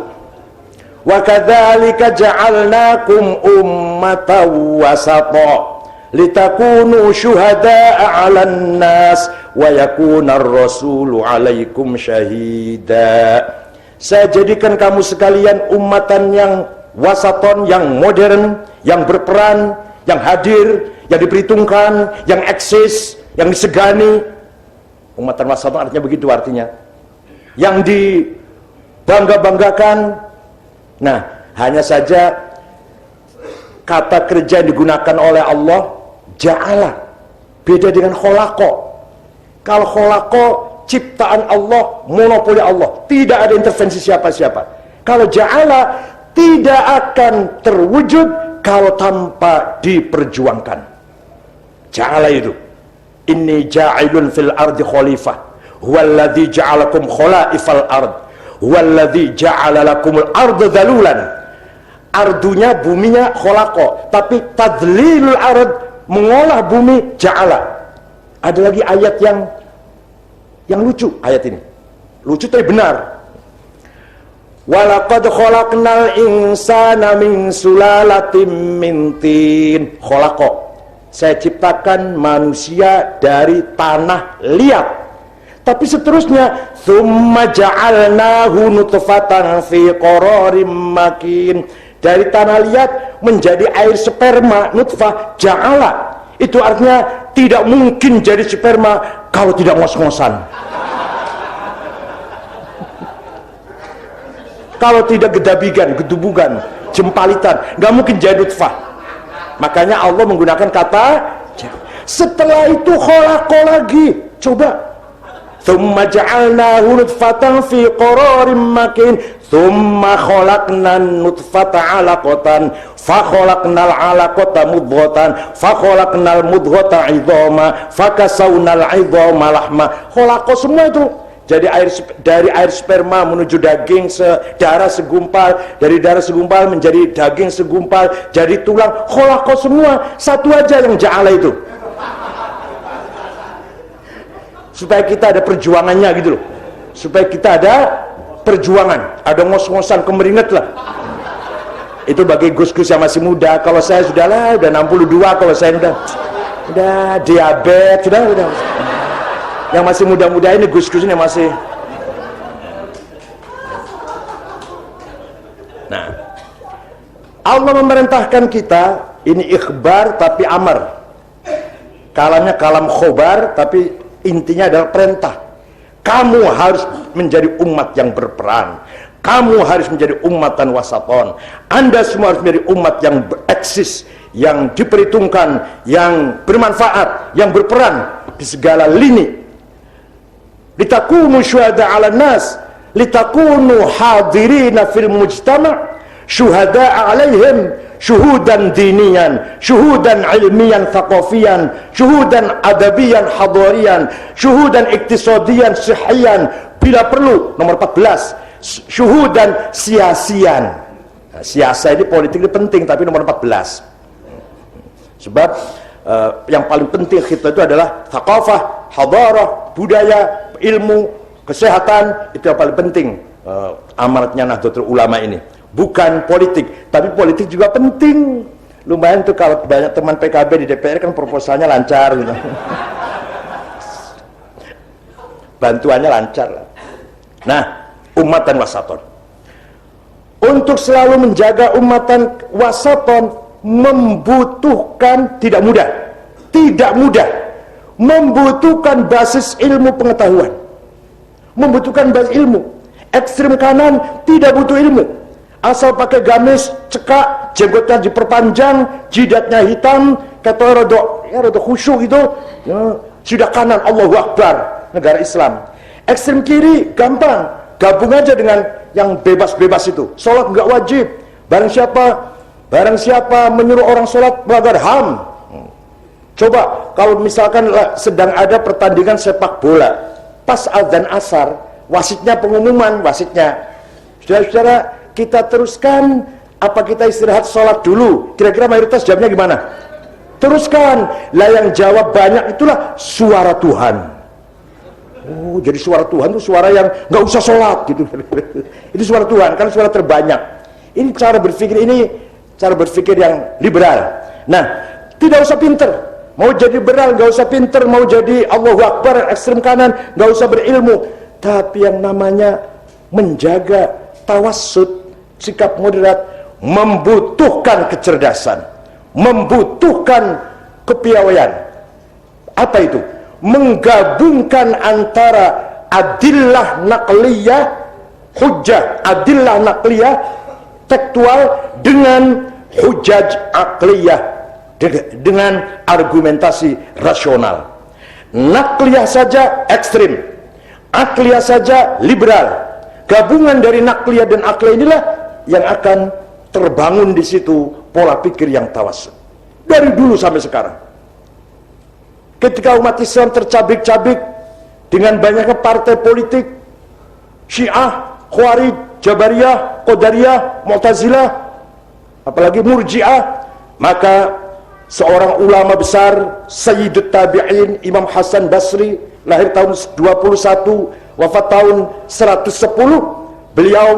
Wa kadzalika ja'alnakum ummatan wasata litakunu syuhada'a 'alan nas wa yakuna ar-rasulu 'alaikum syahida. Saya jadikan kamu sekalian ummatan yang wasaton, yang modern, yang berperan, yang hadir, yang diperhitungkan, yang eksis, yang disegani. Ummatan wasaton artinya begitu artinya. Yang dibangga-banggakan. Nah, hanya saja kata kerja yang digunakan oleh Allah ja'ala, beda dengan kholaqo. Kalau kholaqo ciptaan Allah, monopoli Allah, tidak ada intervensi siapa-siapa. Kalau ja'ala tidak akan terwujud kalau tanpa diperjuangkan. Ja'ala itu, inni ja'ilun fil ardi khalifah huwallazi ja'alakum khalaifal ard huwallazi ja'ala lakumul arda dhalulan. Ardunya, buminya kholaqo, tapi tadlilul ard, mengolah bumi, ja'ala. Ada lagi ayat yang lucu, ayat ini lucu tapi benar. Walaqad khalaqnal insana min sulalatin min tin. Kholaqo, saya ciptakan manusia dari tanah liat. Tapi seterusnya, tsumma ja'alnahu nutfatan fi qararim makin. Dari tanah liat menjadi air sperma, nutfah, ja'ala. Itu artinya tidak mungkin jadi sperma kalau tidak ngos-ngosan. Kalau tidak gedabigan, gedubugan, jempalitan, nggak mungkin jadi nutfah. Makanya Allah menggunakan kata setelah itu kholaqo lagi. Coba, tsumma ja'alnahu nutfatan fi qararim makin tsumma khalaqnan nutfata 'alaqatan fa khalaqnal 'alaqata mudghatan fa khalaqnal mudghata 'idhama fa kasawnal 'idhama lahma. Kholaqo semua itu. Jadi dari air sperma menuju daging darah segumpal, dari darah segumpal menjadi daging segumpal, jadi tulang, kholaqo semua. Satu aja yang ja'ala itu. Supaya kita ada perjuangannya gitu loh. Supaya kita ada perjuangan, ada ngos-ngosan, kemeringet lah. Itu bagi Gus-Gus yang masih muda. Kalau saya udah 62, kalau saya udah diabetes, udah. Yang masih muda-muda ini, Gus-Gus ini masih. Nah, Allah memerintahkan kita, ini ikhbar tapi amar. Kalamnya kalam khobar, tapi intinya adalah perintah. Kamu harus menjadi umat yang berperan. Kamu harus menjadi umatan wasaton. Anda semua harus menjadi umat yang bereksis, yang diperhitungkan, yang bermanfaat, yang berperan di segala lini. Litakunu syuhada 'alan nas, litakunu hadirina fil mujtama' syuhada 'alaihim syuhudan diniyan, syuhudan ilmiyan thaqafiyan, syuhudan adabiyan hadariyan, syuhudan iktisadiyan sihiyan, bila perlu nomor 14 syuhudan siasian. Nah, siasa ini politik ini penting, tapi nomor 14 sebab yang paling penting kita itu adalah thaqafah, hadarah, budaya, ilmu, kesehatan. Itu yang paling penting amanatnya Nahdlatul Ulama ini. Bukan politik, tapi politik juga penting. Lumayan tuh kalau banyak teman PKB di DPR kan proposalnya lancar gitu. Bantuannya lancar lah. Nah, umatan wasaton. Untuk selalu menjaga umatan wasaton membutuhkan tidak mudah, membutuhkan basis ilmu pengetahuan, membutuhkan banyak ilmu. Ekstrem kanan tidak butuh ilmu, asal pakai gamis, cekak, jenggotnya diperpanjang, jidatnya hitam, kata rada khusyuk itu, ya, sudah kanan, Allahu Akbar, negara Islam. Ekstrem kiri gampang, gabung aja dengan yang bebas-bebas itu. Sholat nggak wajib, barang siapa menyuruh orang sholat melanggar HAM. Coba kalau misalkan sedang ada pertandingan sepak bola, pas azan asar, wasitnya pengumuman, saudara-saudara, kita teruskan apa kita istirahat sholat dulu? Kira-kira mayoritas jawabnya gimana? Teruskan. Lah yang jawab banyak itulah suara Tuhan. Oh, jadi suara Tuhan itu suara yang nggak usah sholat gitu. Itu suara Tuhan, kan suara terbanyak. Ini cara berpikir yang liberal. Nah, tidak usah pinter. Mau jadi liberal nggak usah pinter, mau jadi Allahu Akbar ekstrem kanan nggak usah berilmu. Tapi yang namanya menjaga tawassut, sikap moderat, membutuhkan kecerdasan, membutuhkan kepiawaian. Apa itu? Menggabungkan antara adillah naqliyah, hujjah adillah naqliyah tekstual dengan hujjaj akliyah, dengan argumentasi rasional. Naqliyah saja ekstrim, akliyah saja liberal. Gabungan dari naqliyah dan akliyah inilah yang akan terbangun di situ pola pikir yang tawassut. Dari dulu sampai sekarang, ketika umat Islam tercabik-cabik dengan banyaknya partai politik, Syiah, Khawarij, Jabariyah, Qadariyah, Mu'tazilah, apalagi Murji'ah, maka seorang ulama besar, Sayyidut Tabi'in, Imam Hasan Basri, lahir tahun 21, wafat tahun 110, beliau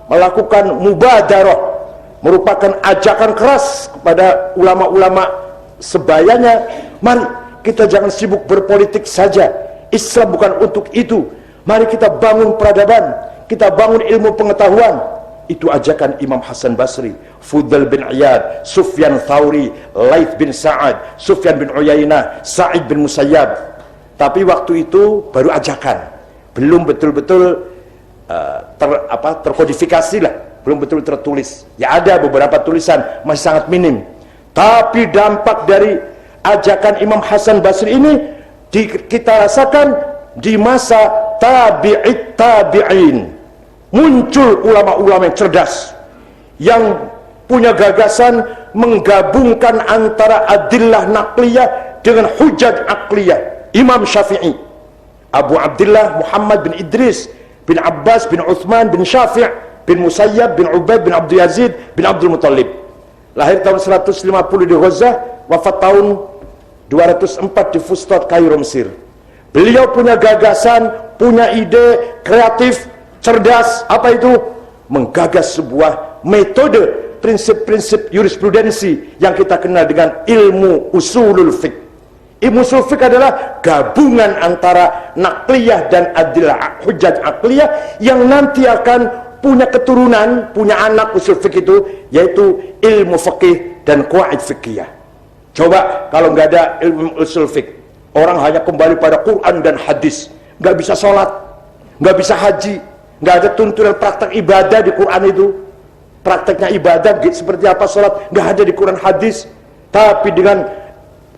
melakukan mubadarah, merupakan ajakan keras kepada ulama-ulama sebayanya. Mari kita jangan sibuk berpolitik saja, Islam bukan untuk itu. Mari kita bangun peradaban, kita bangun ilmu pengetahuan. Itu ajakan Imam Hasan Basri, Fudail bin Iyad, Sufyan Thauri, Laith bin Sa'ad, Sufyan bin Uyainah, Sa'id bin Musayyab. Tapi waktu itu baru ajakan, belum betul-betul terkodifikasi lah, belum betul tertulis. Ya ada beberapa tulisan, masih sangat minim. Tapi dampak dari ajakan Imam Hasan Basri ini kita rasakan di masa tabi'in. Muncul ulama-ulama yang cerdas, yang punya gagasan menggabungkan antara adillah naqliyah dengan hujjah akliyah. Imam Syafi'i, Abu Abdullah Muhammad bin Idris bin Abbas bin Uthman bin Syafi' bin Musayyab bin Ubaid bin Abdul Yazid bin Abdul Muttalib, lahir tahun 150 di Ghazah, wafat tahun 204 di Fustat, Kairo, Mesir. Beliau punya gagasan, punya ide kreatif, cerdas. Apa itu? Menggagas sebuah metode, prinsip-prinsip jurisprudensi yang kita kenal dengan ilmu usulul fiqh. Ilmu usul fiqh adalah gabungan antara naqliyah dan adillah hujjah akliyah yang nanti akan punya keturunan, punya anak usul fiqh itu, yaitu ilmu fikih dan qawaid fikih. Coba kalau nggak ada ilmu usul fiqh, orang hanya kembali pada Quran dan hadis, nggak bisa sholat, nggak bisa haji, nggak ada tuntunan praktek ibadah di Quran itu. Prakteknya ibadah seperti apa sholat, nggak ada di Quran hadis. Tapi dengan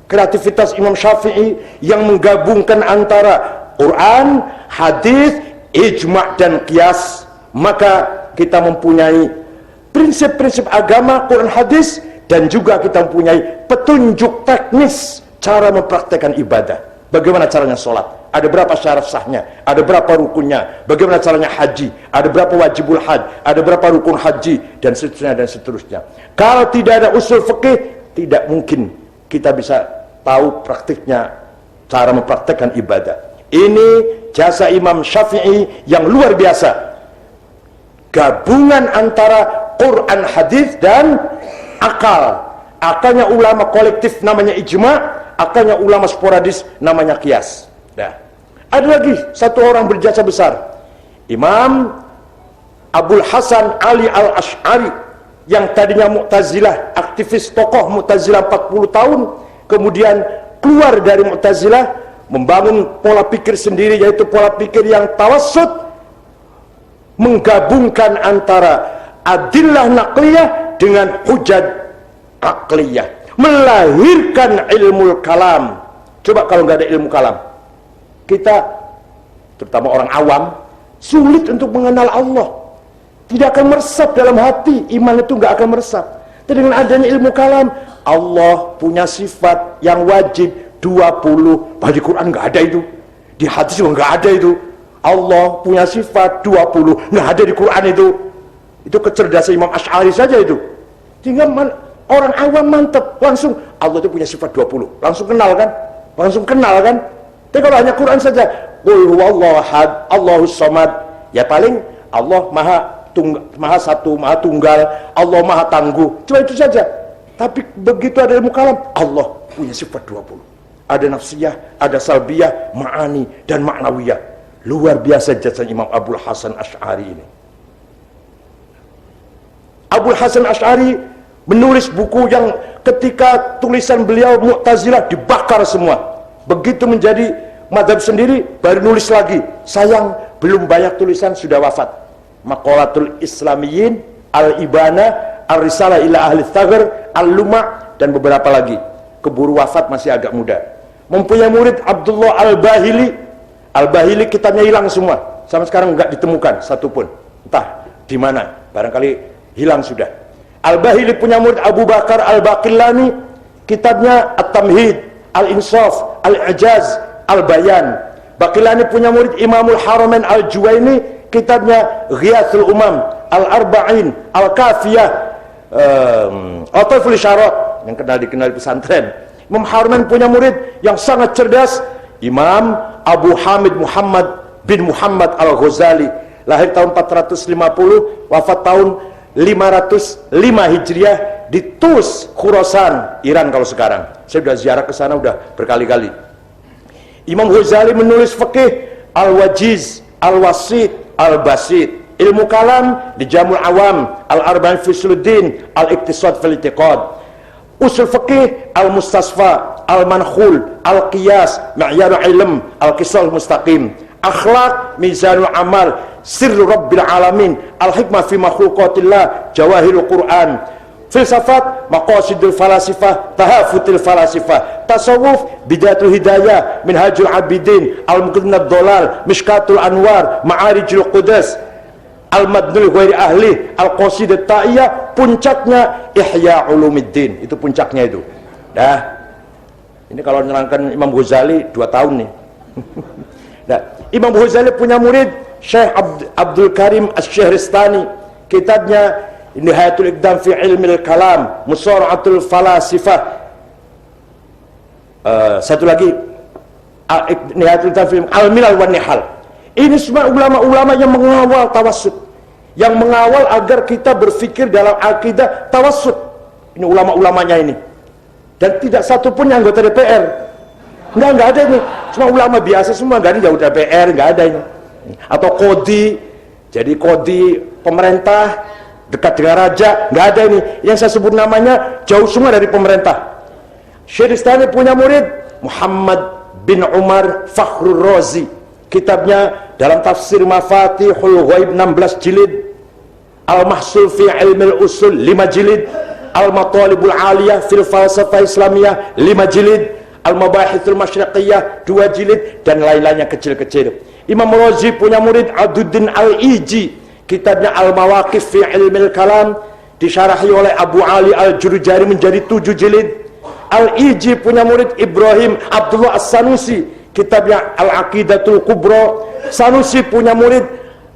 kreativitas Imam Syafi'i yang menggabungkan antara Quran, hadis, ijma' dan qiyas, maka kita mempunyai prinsip-prinsip agama Quran hadis, dan juga kita mempunyai petunjuk teknis cara mempraktekkan ibadah. Bagaimana caranya sholat, ada berapa syarat sahnya, ada berapa rukunnya, bagaimana caranya haji, ada berapa wajibul haji, ada berapa rukun haji, dan seterusnya dan seterusnya. Kalau tidak ada usul fikih, tidak mungkin kita bisa tahu praktiknya cara mempraktekkan ibadah. Ini jasa Imam Syafi'i yang luar biasa, gabungan antara Quran, hadis dan akal. Akalnya ulama kolektif namanya ijma', akalnya ulama sporadis namanya qiyas. Nah, ada lagi satu orang berjasa besar, Imam Abul Hasan Ali Al-Ash'ari, yang tadinya Mu'tazilah, aktivis tokoh Mu'tazilah 40 tahun, kemudian keluar dari Mu'tazilah, membangun pola pikir sendiri, yaitu pola pikir yang tawassut, menggabungkan antara adillah naqliyah dengan hujjah aqliyah, melahirkan ilmu kalam. Coba kalau nggak ada ilmu kalam, kita, terutama orang awam, sulit untuk mengenal Allah. Tidak akan meresap dalam hati, iman itu nggak akan meresap. Tapi dengan adanya ilmu kalam, Allah punya sifat yang wajib 20. Bahkan di Quran nggak ada itu, di hadis juga nggak ada itu. Allah punya sifat 20, nggak ada di Quran itu. Itu kecerdasan Imam Asy'ari saja itu. Tinggal orang awam mantep, langsung Allah itu punya sifat 20, langsung kenal kan? Langsung kenal kan? Tapi kalau hanya Quran saja, qul huwallahu ahad, Allahus samad, ya paling Allah maha satu, maha tunggal, Allah maha tangguh, cuma itu saja. Tapi begitu ada ilmu kalam, Allah punya sifat 20. Ada nafsiyah, ada salbiyah, ma'ani, dan ma'nawiyah. Luar biasa jasa Imam Abul Hasan Asy'ari ini. Abul Hasan Asy'ari menulis buku yang ketika tulisan beliau Mu'tazilah dibakar semua. Begitu menjadi madhab sendiri, baru nulis lagi. Sayang, belum banyak tulisan, sudah wafat. Maqalatul Islamiyyin, Al-Ibana, Al-Risalah ila Ahli Thagr, Al-Luma', dan beberapa lagi. Keburu wafat, masih agak muda. Mempunyai murid Abdullah Al-Bahili. Al-Bahili kitabnya hilang semua. Sampai sekarang enggak ditemukan satupun. Entah di mana, barangkali hilang sudah. Al-Bahili punya murid Abu Bakar Al-Baqillani. Kitabnya At-Tamhid, Al-Insaf, Al-Ijaz, Al-Bayan. Baqillani punya murid Imamul Haramain Al-Juwaini. Kitabnya Ghiyathul Umam, Al-Arba'in, Al-Kafiyah, Al-Taiful Isyarat, yang dikenal di pesantren. Imam Haramain punya murid yang sangat cerdas, Imam Abu Hamid Muhammad bin Muhammad Al-Ghazali, lahir tahun 450, wafat tahun 505 Hijriah di Tus, Khurasan, Iran kalau sekarang. Saya sudah ziarah ke sana udah berkali-kali. Imam Ghazali menulis fikih Al-Wajiz, Al-Wasit, Al-Basit. Ilmu kalam di Jamul Awam, Al-Arba'in fi Usuluddin, Al-Iqtisad fil I'tiqad. Usul fikih Al-Mustasfa, Al-Mankhul, Al-Qiyas, Ma'yarul Ilm, Al-Qisal Mustaqim. Akhlak, Mizanul Amal, Sirru Rabbil Alamin, Al-Hikmah fi Makhluqatillah, Jawahirul Quran. Filsafat, Maqasidul Falasifah, Tahafutil Falasifah. Tasawuf, Bidatul Hidayah, Minhajul Abidin, Al-Muqaddimat Dolal, Mishkatul Anwar, Ma'arijul Qudas, Al-Madnul Ghairi Ahli, Al-Qasidah Ta'iyah. Puncaknya Ihya Ulumuddin, itu puncaknya itu. Dah, ini kalau menerangkan Imam Ghazali 2 tahun nih. Nah, Imam Ghazali punya murid Syekh Abdul Karim Asy-Syahristani. Kitabnya Nihayatul Iqdam fi Ilmil Kalam, Musara'atul Falasifah. Satu lagi Nihayatul Iqdam fi Al-Milal wan Nihal. Ini semua ulama-ulama yang mengawal tawassut, yang mengawal agar kita berpikir dalam akidah tawassut. Ini ulama-ulamanya ini. Dan tidak satu pun yang anggota DPR. Enggak ada ini. Semua ulama biasa semua, enggak ada yang DPR, enggak ada ini. Atau kodi, jadi kodi pemerintah dekat dengan raja, enggak ada ini. Yang saya sebut namanya jauh semua dari pemerintah. Syahristani punya murid Muhammad bin Umar Fakhrur Razi. Kitabnya dalam tafsir Mafatihul Ghaib 16 jilid, Al-Mahsul fi Ilmil Usul 5 jilid, Al-Matalibul Aliyah fil Falsafah Islamiyah 5 jilid, Al-Mabahithul Masyriqiyah 2 jilid, dan lain-lainnya kecil-kecil. Imam Razi punya murid Aduddin Al-Iji. Kitabnya Al-Mawaqif fi Ilmil Kalam disyarahi oleh Abu Ali Al-Jurjani menjadi 7 jilid. Al-Iji punya murid Ibrahim Abdullah As-Sanusi. Kitabnya Al-Aqidatul Kubra. Sanusi punya murid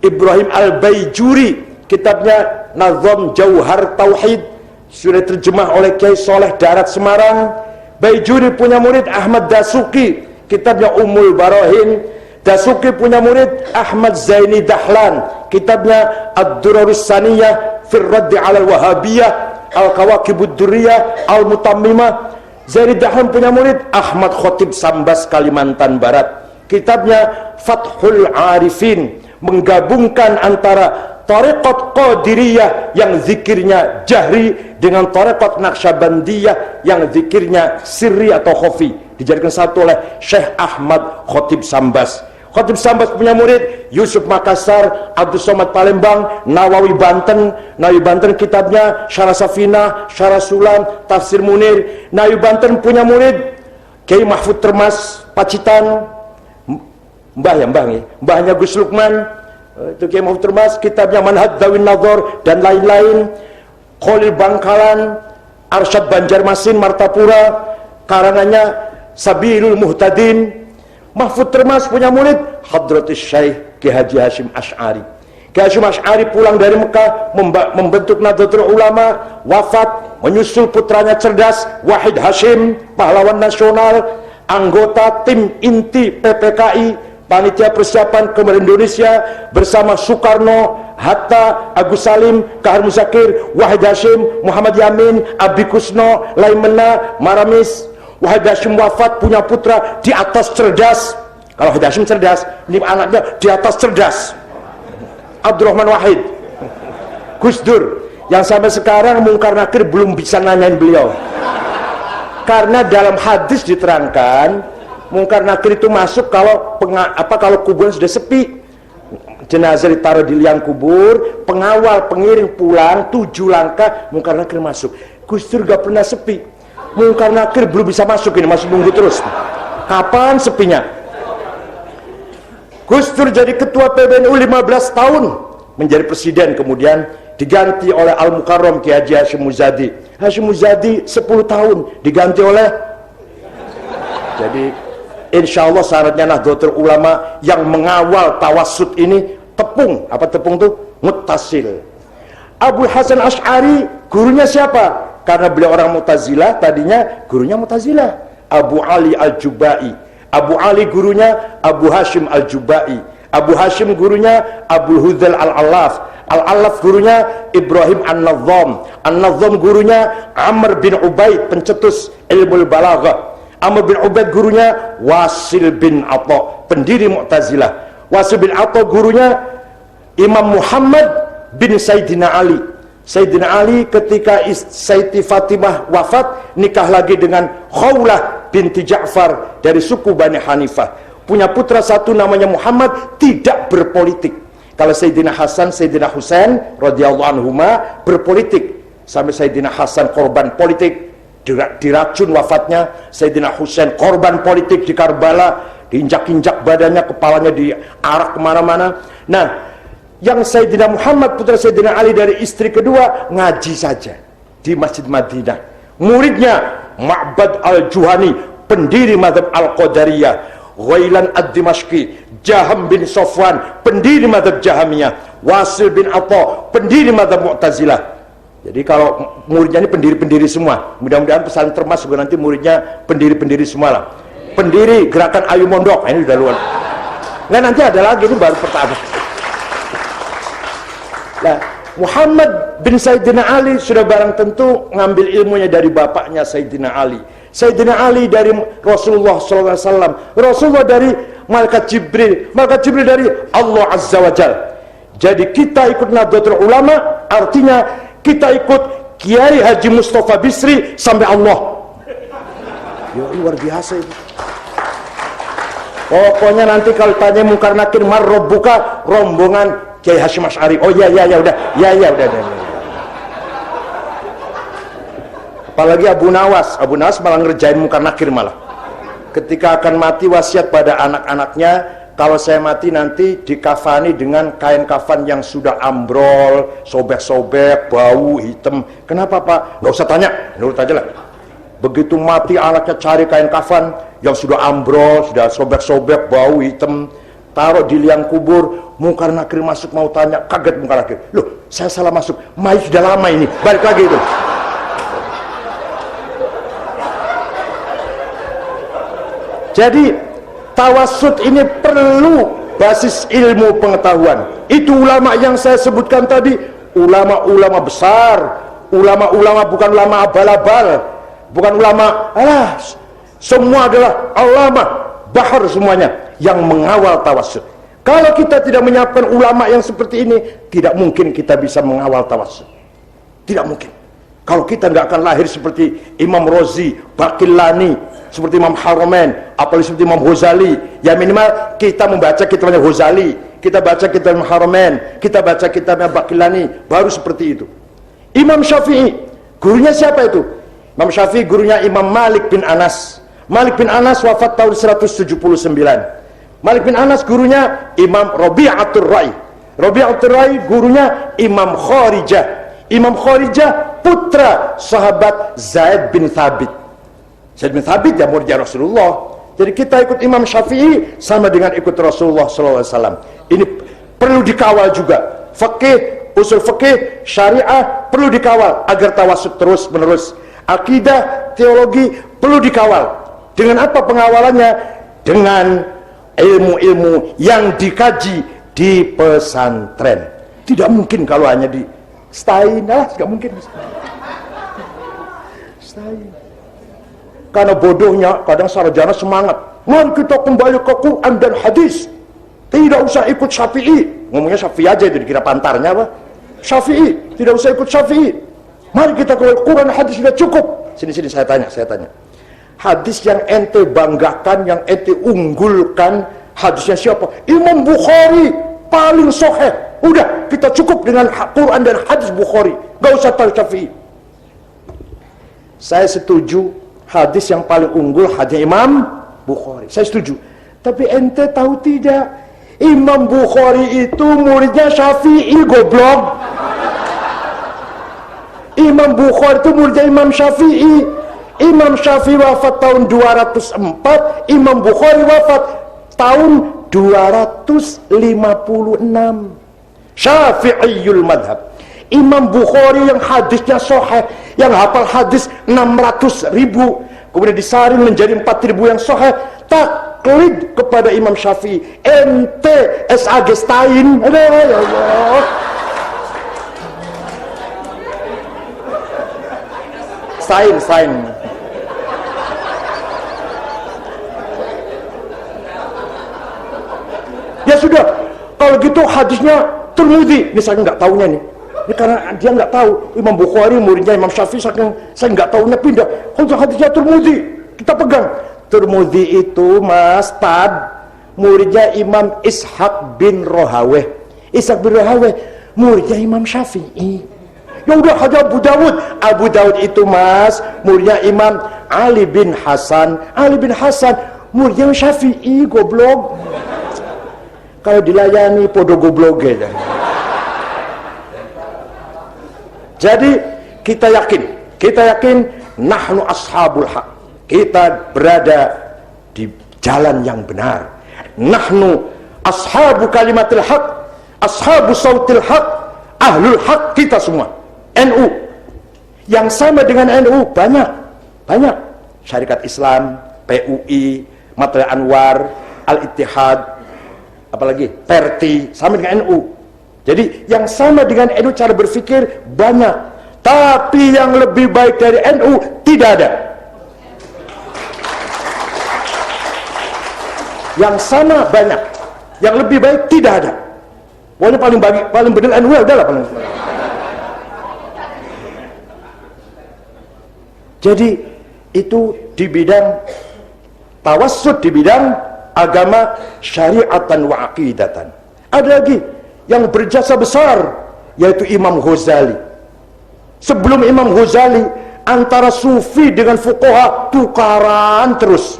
Ibrahim Al-Baijuri. Kitabnya Nazam Jauhar Tauhid, sudah terjemah oleh Kiai Soleh Darat Semarang. Baijuri punya murid Ahmad Dasuki. Kitabnya Ummul Barahin. Dasuki punya murid Ahmad Zaini Dahlan. Kitabnya Ad-Durarus Saniyah fir Raddi 'alal Wahabiyah, Al-Kawakibud Durriyah, Al-Mutammimah. Zaini Dahlan punya murid Ahmad Khotib Sambas, Kalimantan Barat. Kitabnya Fathul Arifin, menggabungkan antara tarekat Qadiriyah yang zikirnya jahri dengan tarekat Naqsyabandiyah yang zikirnya sirri atau khafi, dijadikan satu oleh Syekh Ahmad Khotib Sambas. Khotib Sambas punya murid Yusuf Makassar, Abdul Somad Palembang, Nawawi Banten. Nawawi Banten kitabnya Syarah Safinah, Syarah Sulam, Tafsir Munir. Nawawi Banten punya murid Kiai Mahfud Termas Pacitan, mbahnya Gus Lukman, itu Kiai Mahfud Termas, kitabnya Manhaj Dawin Nadhor dan lain-lain. Khalil Bangkalan, Arsyad Banjarmasin Martapura, karangannya Sabilul Muhtadin. Mahfud Termas punya murid Hadratus Syekh Ki Haji Hashim Asy'ari. Ki Hashim Asy'ari pulang dari Mekah membentuk Nahdlatul Ulama, wafat, menyusul putranya cerdas Wahid Hashim, pahlawan nasional, anggota tim inti PPKI, panitia persiapan kemerdekaan Indonesia bersama Soekarno, Hatta, Agus Salim, Kahar Muzakir, Wahid Hashim, Muhammad Yamin, Abi Kusno, Laimena, Maramis. Wahid Hashim wafat punya putra di atas cerdas. Kalau Wahid Hashim cerdas, ini anaknya di atas cerdas. Abdurrahman Wahid, Gus Dur, yang sampai sekarang Mungkar Nakir belum bisa nanyain beliau. Karena dalam hadis diterangkan Mungkar Nakir itu masuk kalau kalau kuburan sudah sepi, jenazah ditaruh di liang kubur, pengawal pengiring pulang 7 langkah, Mungkar Nakir masuk. Gus Dur gak pernah sepi. Mungkar Nakir belum bisa masuk, ini masih nunggu terus. Kapan sepinya? Gus Dur jadi ketua PBNU 15 tahun, menjadi presiden, kemudian diganti oleh Al-Mukarram Ki Haji Hashim Muzadi. Hashim Muzadi 10 tahun diganti oleh, jadi insya Allah syaratnya Nahdlatul Ulama yang mengawal tawassut ini tepung, apa tepung tuh? Muttasil. Abu Hasan Asy'ari gurunya siapa? Karena beliau orang Mu'tazilah, tadinya gurunya Mu'tazilah, Abu Ali Al-Jubai. Abu Ali gurunya Abu Hashim Al-Jubai. Abu Hashim gurunya Abu Hudzal Al-Allaf. Al-Allaf gurunya Ibrahim An-Nazzam. An-Nazzam gurunya Amr bin Ubaid, pencetus ilmu balaghah. Amr bin Ubaid gurunya Wasil bin Atha, pendiri Mu'tazilah. Wasil bin Atha gurunya Imam Muhammad bin Sayyidina Ali. Sayyidina Ali ketika Sayyidi Fatimah wafat, nikah lagi dengan Khawlah binti Ja'far dari suku Bani Hanifah. Punya putra satu namanya Muhammad, tidak berpolitik. Kalau Sayyidina Hasan, Sayyidina Husain radhiyallahu anhuma berpolitik. Sampai Sayyidina Hasan korban politik, diracun wafatnya. Sayyidina Husain korban politik di Karbala, diinjak-injak badannya, kepalanya diarak kemana-mana. Nah, yang Sayyidina Muhammad putra Sayyidina Ali dari istri kedua ngaji saja di Masjid Madinah. Muridnya Ma'bad Al-Juhani, pendiri mazhab Al-Qadariyah. Ghailan Ad-Dimashqi, Jaham bin Sofwan, pendiri mazhab Jahamiyah. Wasil bin Atha, pendiri mazhab Mu'tazilah. Jadi kalau muridnya ini pendiri-pendiri semua. Mudah-mudahan pesantren Termas juga nanti muridnya pendiri-pendiri semua lah. Pendiri gerakan Ayu Mondok, ini udah luar. Nah, nanti ada lagi, ini baru pertama. Nah, Muhammad bin Sayyidina Ali sudah barang tentu ngambil ilmunya dari bapaknya Sayyidina Ali. Sayyidina Ali dari Rasulullah SAW. Rasulullah dari Malaikat Jibril. Malaikat Jibril dari Allah Azza wa Jal. Jadi kita ikut Nahdlatul Ulama, artinya kita ikut Kiai Haji Mustafa Bisri sampai Allah. Ya, luar biasa itu. Pokoknya nanti kalau tanya Mungkar Nakir marrobuka, rombongan Kiai Hashim Asy'ari. Oh ya udah. Apalagi Abu Nawas malah ngerjain Mungkar Nakir malah. Ketika akan mati wasiat pada anak-anaknya, kalau saya mati nanti dikafani dengan kain kafan yang sudah ambrol, sobek-sobek, bau, hitam. Kenapa Pak? Nggak usah tanya, nurut aja lah. Begitu mati anaknya cari kain kafan yang sudah ambrol, sudah sobek-sobek, bau, hitam, taruh di liang kubur. Mungkar Nakir masuk mau tanya, kaget Mungkar Nakir. Loh, saya salah masuk, mayit sudah lama ini, balik lagi itu. Jadi tawassut ini perlu basis ilmu pengetahuan. Itu ulama yang saya sebutkan tadi, ulama-ulama besar, ulama-ulama bukan ulama abal-abal, bukan ulama semua adalah ulama bahar semuanya yang mengawal tawassut. Kalau kita tidak menyiapkan ulama yang seperti ini, tidak mungkin kita bisa mengawal tawassul. Tidak mungkin. Kalau kita nggak akan lahir seperti Imam Razi, Baqillani, seperti Imam Haramain, apalagi seperti Imam Ghazali. Ya minimal kita membaca kitabnya Ghazali, kita baca kitabnya Haramain, kita baca kitabnya Baqillani, baru seperti itu. Imam Syafi'i, gurunya siapa itu? Imam Syafi'i gurunya Imam Malik bin Anas. Malik bin Anas wafat tahun 179. Malik bin Anas gurunya Imam Rabi'atul Ra'i. Rabi'atul Ra'i gurunya Imam Kharijah. Imam Kharijah putra sahabat Zaid bin Thabit. Zaid bin Thabit ya murid Rasulullah. Jadi kita ikut Imam Syafi'i sama dengan ikut Rasulullah SAW. Ini perlu dikawal juga. Fikih, usul fikih, syariah perlu dikawal agar tawassul terus menerus. Akidah, teologi perlu dikawal. Dengan apa pengawalannya? Dengan ilmu-ilmu yang dikaji di pesantren. Tidak mungkin kalau hanya di Stein, tidak mungkin. Stein. Karena bodohnya kadang sarjana semangat, mari kita kembali ke Quran dan hadis, tidak usah ikut Syafi'i. Ngomongnya Syafi'i aja itu, dikira pantarnya apa? Syafi'i, tidak usah ikut Syafi'i. Mari kita ke Quran dan hadis, sudah cukup. Sini saya tanya. Hadis yang ente banggakan, yang ente unggulkan, hadisnya siapa? Imam Bukhari, paling sahih. Udah, kita cukup dengan Quran dan hadis Bukhari, gak usah tahu Syafi'i. Saya setuju hadis yang paling unggul hadis Imam Bukhari, saya setuju. Tapi ente tahu tidak, Imam Bukhari itu muridnya Syafi'i, goblok. Imam Bukhari itu muridnya Imam Syafi'i. Imam Syafi'i wafat tahun 204, Imam Bukhari wafat tahun 256. Syafi'iyul madhab. Imam Bukhari yang hadisnya sahih, yang hafal hadis 600.000, kemudian disaring menjadi 4.000 yang sahih, taklid kepada Imam Syafi'i. Ente SAG Stein, ya Allah. Stein. Ya sudah, kalau gitu hadisnya Tirmidzi, ini saya nggak tahunya nih. Ini karena dia nggak tahu Imam Bukhari muridnya Imam Syafi'i, saya nggak tahunya pindah. Kalau hadisnya Tirmidzi, kita pegang. Tirmidzi itu Mas Tad, muridnya Imam Ishaq bin Rahaweh. Ishaq bin Rahaweh muridnya Imam Syafi'i. Ya udah, ada Abu Dawud. Abu Dawud itu Mas, muridnya Imam Ali bin Hasan. Ali bin Hasan muridnya Syafi'i, goblok. Kalau dilayani podo goblok aja. Jadi kita yakin nahnu ashabul haq. Kita berada di jalan yang benar. Nahnu ashabu kalimatil haq, ashabu sautil haq, ahlul haq, kita semua. NU. Yang sama dengan NU banyak. Syarikat Islam, PUI, Matlai Anwar, Al-Ittihad, apalagi Perti, sama dengan NU. Jadi yang sama dengan NU cara berpikir banyak, tapi yang lebih baik dari NU tidak ada. Yang sama banyak, yang lebih baik tidak ada. Pokoknya paling benar NU, udahlah paling. Jadi itu di bidang tawassut, di bidang agama, syariatan wa aqidatan. Ada lagi yang berjasa besar, yaitu Imam Ghazali. Sebelum Imam Ghazali, antara sufi dengan fuqaha tukaran terus,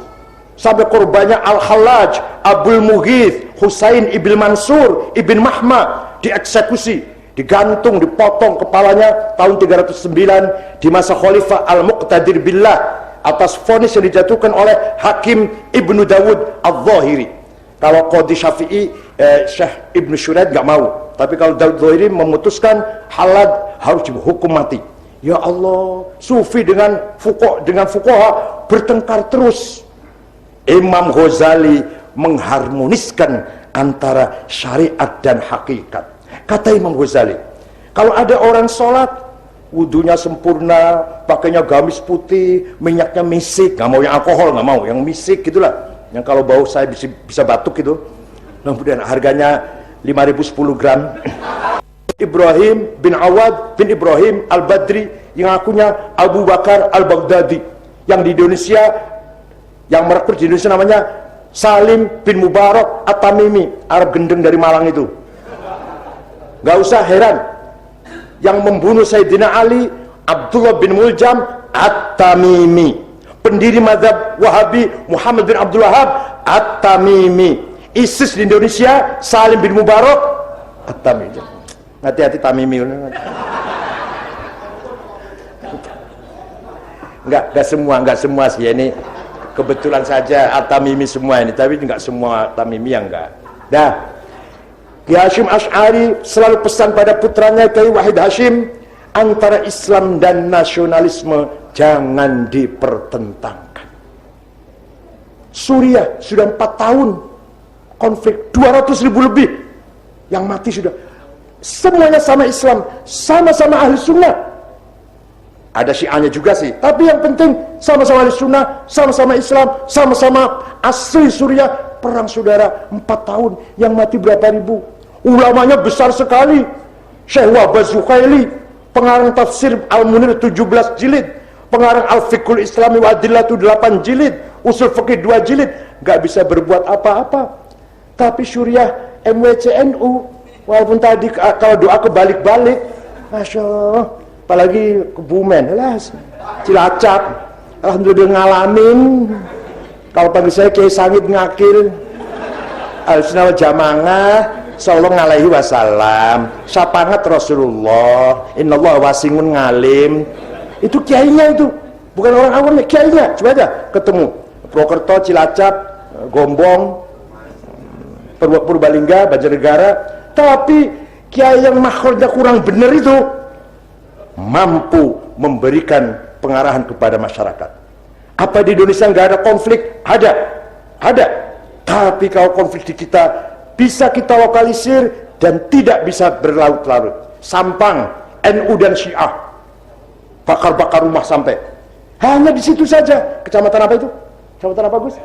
sampai korbannya Al-Hallaj, Abul Mughith, Husain ibn Mansur ibn Mahma dieksekusi, digantung, dipotong kepalanya tahun 309 di masa Khalifah Al-Muqtadir Billah atas vonis yang dijatuhkan oleh Hakim Ibnu Dawud Al-Zahiri. Kalau Qadhi Syafi'i, Syekh Ibnu Syuraid nggak mau, tapi kalau Dawud Zahiri memutuskan halad harus dihukum mati. Ya Allah, sufi dengan fuqaha bertengkar terus. Imam Ghazali mengharmoniskan antara syariat dan hakikat. Kata Imam Ghazali, kalau ada orang sholat, wudunya sempurna, pakainya gamis putih, minyaknya misik, nggak mau yang alkohol, nggak mau yang misik gitulah, yang kalau bau saya bisa batuk gitu. Kemudian harganya 5.010 gram. Ibrahim bin Awad bin Ibrahim Al-Badri yang akunya Abu Bakar Al-Baghdadi, yang di Indonesia, yang merekrut di Indonesia namanya Salim bin Mubarak At-Tamimi, Arab gendeng dari Malang itu. Gak usah heran, yang membunuh Sayyidina Ali Abdullah bin Muljam At-Tamimi, pendiri mazhab Wahabi Muhammad bin Abdul Wahab At-Tamimi. ISIS di Indonesia Salim bin Mubarak At-Tamimi. Hati-hati Tamimi. Enggak semua sih ini, kebetulan saja At-Tamimi semua ini, tapi enggak semua Tamimi yang enggak. Dah, Ki Hashim Asy'ari selalu pesan pada putranya Kiai Wahid Hashim, antara Islam dan nasionalisme jangan dipertentangkan. Suriah sudah 4 tahun konflik, 200.000 lebih yang mati sudah. Semuanya sama Islam, sama-sama ahli sunnah. Ada syiahnya juga sih, tapi yang penting sama-sama ahli sunnah, sama-sama Islam, sama-sama asli Suriah. Perang saudara 4 tahun, yang mati berapa ribu. Ulamanya besar sekali. Syekh Wahbah Zuhaili, pengarang tafsir Al-Munir 17 jilid, pengarang Al-Fiqhul Islami wa Adillatu 8 jilid, Usul Fiqih 2 jilid, gak bisa berbuat apa-apa. Tapi Suriah MWCNU, walaupun tadi kalau doa kebalik-balik, Masya Allah, apalagi Kebumen, Cilacap, alhamdulillah ngalamin. Kalau panggil saya Kiai Sangit Ngakil, Al-Sunnah wal Jamaah sallallahu alaihi wasallam, sapangat Rasulullah, innallaha wasi'un ngalim. Itu kiainya itu, bukan orang awamnya, kiainya. Coba aja ketemu Purwokerto, Cilacap, Gombong, Purbalingga, Banjarnegara. Tapi kiai yang makhluknya kurang benar itu mampu memberikan pengarahan kepada masyarakat. Apa di Indonesia nggak ada konflik? Ada. Tapi kalau konflik di kita bisa kita lokalisir dan tidak bisa berlarut-larut. Sampang, NU dan Syiah, bakar-bakar rumah sampai. Hanya di situ saja. Kecamatan apa itu? Kecamatan apa, Gus?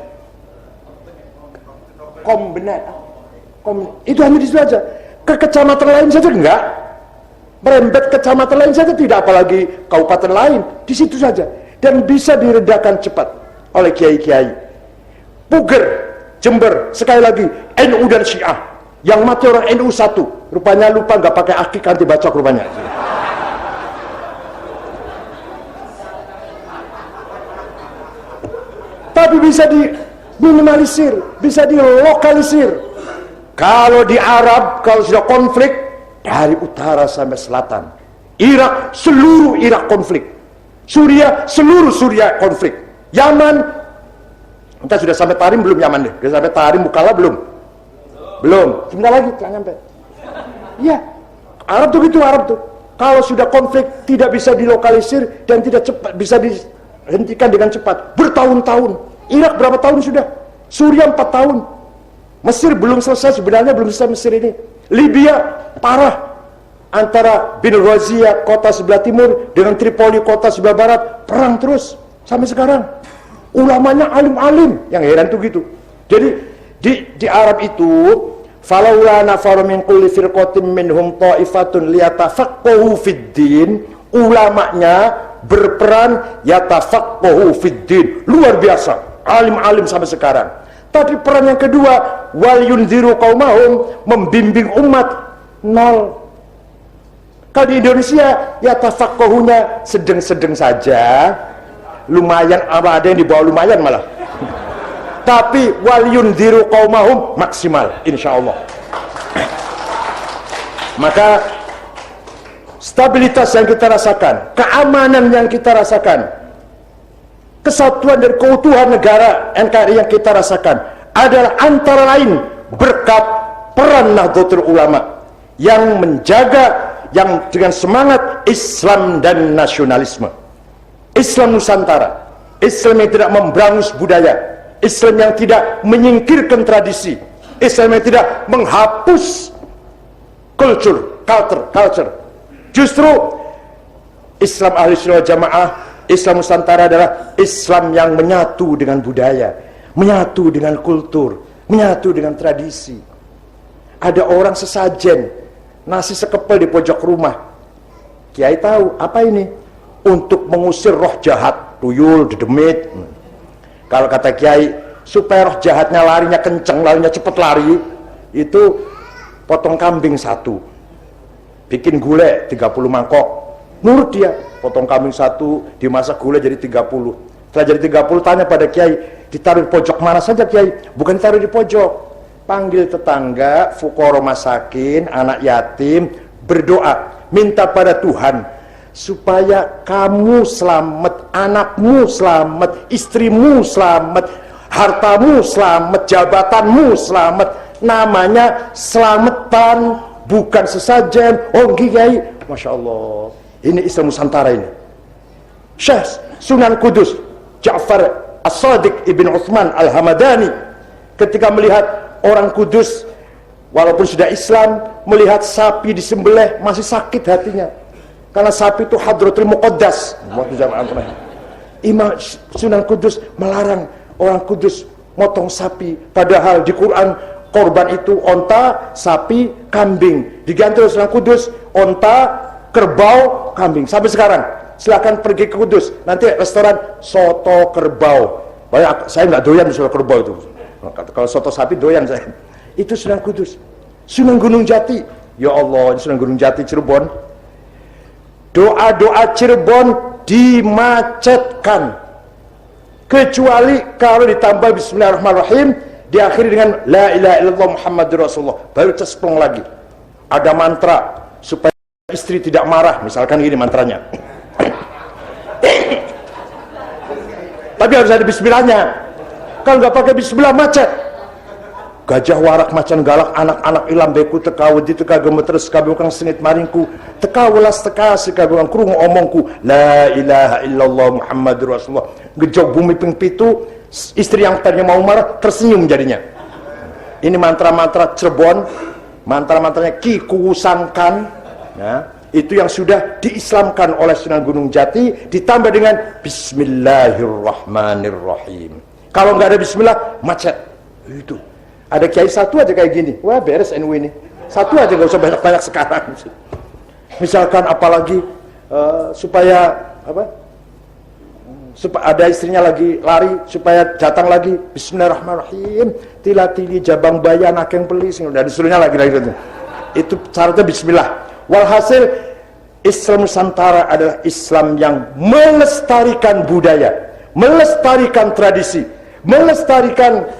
Kombenet. Itu hanya di situ saja. Ke kecamatan lain saja enggak, merembet kecamatan lain saja tidak, apalagi kabupaten lain. Di situ saja, dan bisa diredakan cepat oleh kiai-kiai. Puger, Jember, sekali lagi NU dan Syiah, yang mati orang NU 1, rupanya lupa nggak pakai akik anti bacok rupanya. Tapi bisa diminimalisir, bisa dilokalisir. Kalau di Arab, kalau sudah konflik, dari utara sampai selatan. Irak, seluruh Irak konflik. Suriah, seluruh Suriah konflik. Yaman, entah sudah sampai Tarim belum Yaman deh? Sudah sampai Tarim Mukalla belum? Belum. Sebentar lagi, jangan sampai. Iya, Arab tuh gitu, Arab tuh. Kalau sudah konflik, tidak bisa dilokalisir dan tidak cepat, bisa dihentikan dengan cepat. Bertahun-tahun. Irak berapa tahun sudah? Suriah 4 tahun. Mesir belum selesai, sebenarnya belum selesai Mesir ini. Libya parah, antara Bin Ghaziyah kota sebelah timur dengan Tripoli kota sebelah barat, perang terus sampai sekarang. Ulamanya alim-alim, yang heran tuh gitu. Jadi di Arab itu, falaula nafaru min kulli firqatin minhum ta'ifatun liyatafaqqahu fid-din, ulamanya berperan yatafaqqahu fid-din, luar biasa, alim-alim sampai sekarang. Tapi peran yang kedua, wal yunziru qaumahum, membimbing umat, nol. Kalau di Indonesia ya tafaqqahunya sedang-sedang saja, lumayan, ada yang dibawa lumayan malah. Tapi wal yunziru qaumahum maksimal, insyaallah. Maka stabilitas yang kita rasakan, keamanan yang kita rasakan, kesatuan dan keutuhan negara NKRI yang kita rasakan adalah antara lain berkat peran Nahdlatul Ulama yang menjaga, yang dengan semangat Islam dan nasionalisme, Islam Nusantara, Islam yang tidak memberangus budaya, Islam yang tidak menyingkirkan tradisi, Islam yang tidak menghapus culture. Justru Islam Ahli Sunnah Jamaah, Islam Nusantara adalah Islam yang menyatu dengan budaya, menyatu dengan kultur, menyatu dengan tradisi. ada orang sesajen nasi sekepel di pojok rumah. Kiai tahu apa ini? Untuk mengusir roh jahat, tuyul, dedemit. Kalau kata Kiai, supaya roh jahatnya larinya kenceng, larinya cepet lari, itu potong kambing 1, bikin gulai 30 mangkok. Nurut dia, potong kambing 1, dimasak gulai jadi 30. Setelah jadi 30, tanya pada Kiai, ditaruh di pojok mana saja Kiai? Bukan ditaruh di pojok, panggil tetangga, fuqara masakin, anak yatim, berdoa, minta pada Tuhan supaya kamu selamat, anakmu selamat, istrimu selamat, hartamu selamat, jabatanmu selamat. Namanya selamatan, bukan sesajen. Oh Kiai, Masya Allah, ini Islam Nusantara ini. Syekh Sunan Kudus Ja'far As-Sadiq Ibn Uthman Al-Hamadani ketika melihat orang Kudus walaupun sudah Islam, melihat sapi disembelih masih sakit hatinya, karena sapi itu hadratul muqaddas. Imam Sunan Kudus melarang orang Kudus motong sapi, padahal di Quran korban itu onta, sapi, kambing. Diganti oleh Sunan Kudus onta, kerbau, kambing. Sampai sekarang silakan pergi ke Kudus, nanti restoran soto kerbau. Banyak, saya nggak doyan soto kerbau itu. Kalau soto sapi doyan saya. Itu Sunan Kudus. Sunan Gunung Jati, ya Allah, di Sunan Gunung Jati Cirebon, doa-doa Cirebon dimacetkan, kecuali kalau ditambah Bismillahirrahmanirrahim, diakhiri dengan La ilaha illallah Muhammadur Rasulullah, baru cesplong lagi. Ada mantra supaya istri tidak marah, misalkan gini mantranya. Tapi harus ada bismillahnya. Kalau nggak pakai bismillah macet. Gajah warak macan galak, anak-anak ilam beku tekawut itu kagak meteres kabeh kang sengit maringku, tekawulas tekasi kabeh kang krungu omongku, la ilaha illallah Muhammadur Rasulullah. Gejog bumi ping 7, istri yang tadinya mau marah tersenyum jadinya. Ini mantra-mantra Cirebon, mantra-mantranya Ki Kuwusankan, ya, itu yang sudah diislamkan oleh Sunan Gunung Jati, ditambah dengan Bismillahirrahmanirrahim. Kalau nggak ada Bismillah macet. Itu ada kiai satu aja kayak gini, wah beres NU ini. Satu aja, nggak usah banyak-banyak sekarang. Misalkan apalagi supaya apa? Supaya ada istrinya lagi lari, supaya datang lagi Bismillahirrahmanirrahim. Tila-tili jabang bayi anak yang pelis, udah disuruhnya lagi. Itu syaratnya Bismillah. Walhasil Islam Nusantara adalah Islam yang melestarikan budaya, melestarikan tradisi, melestarikan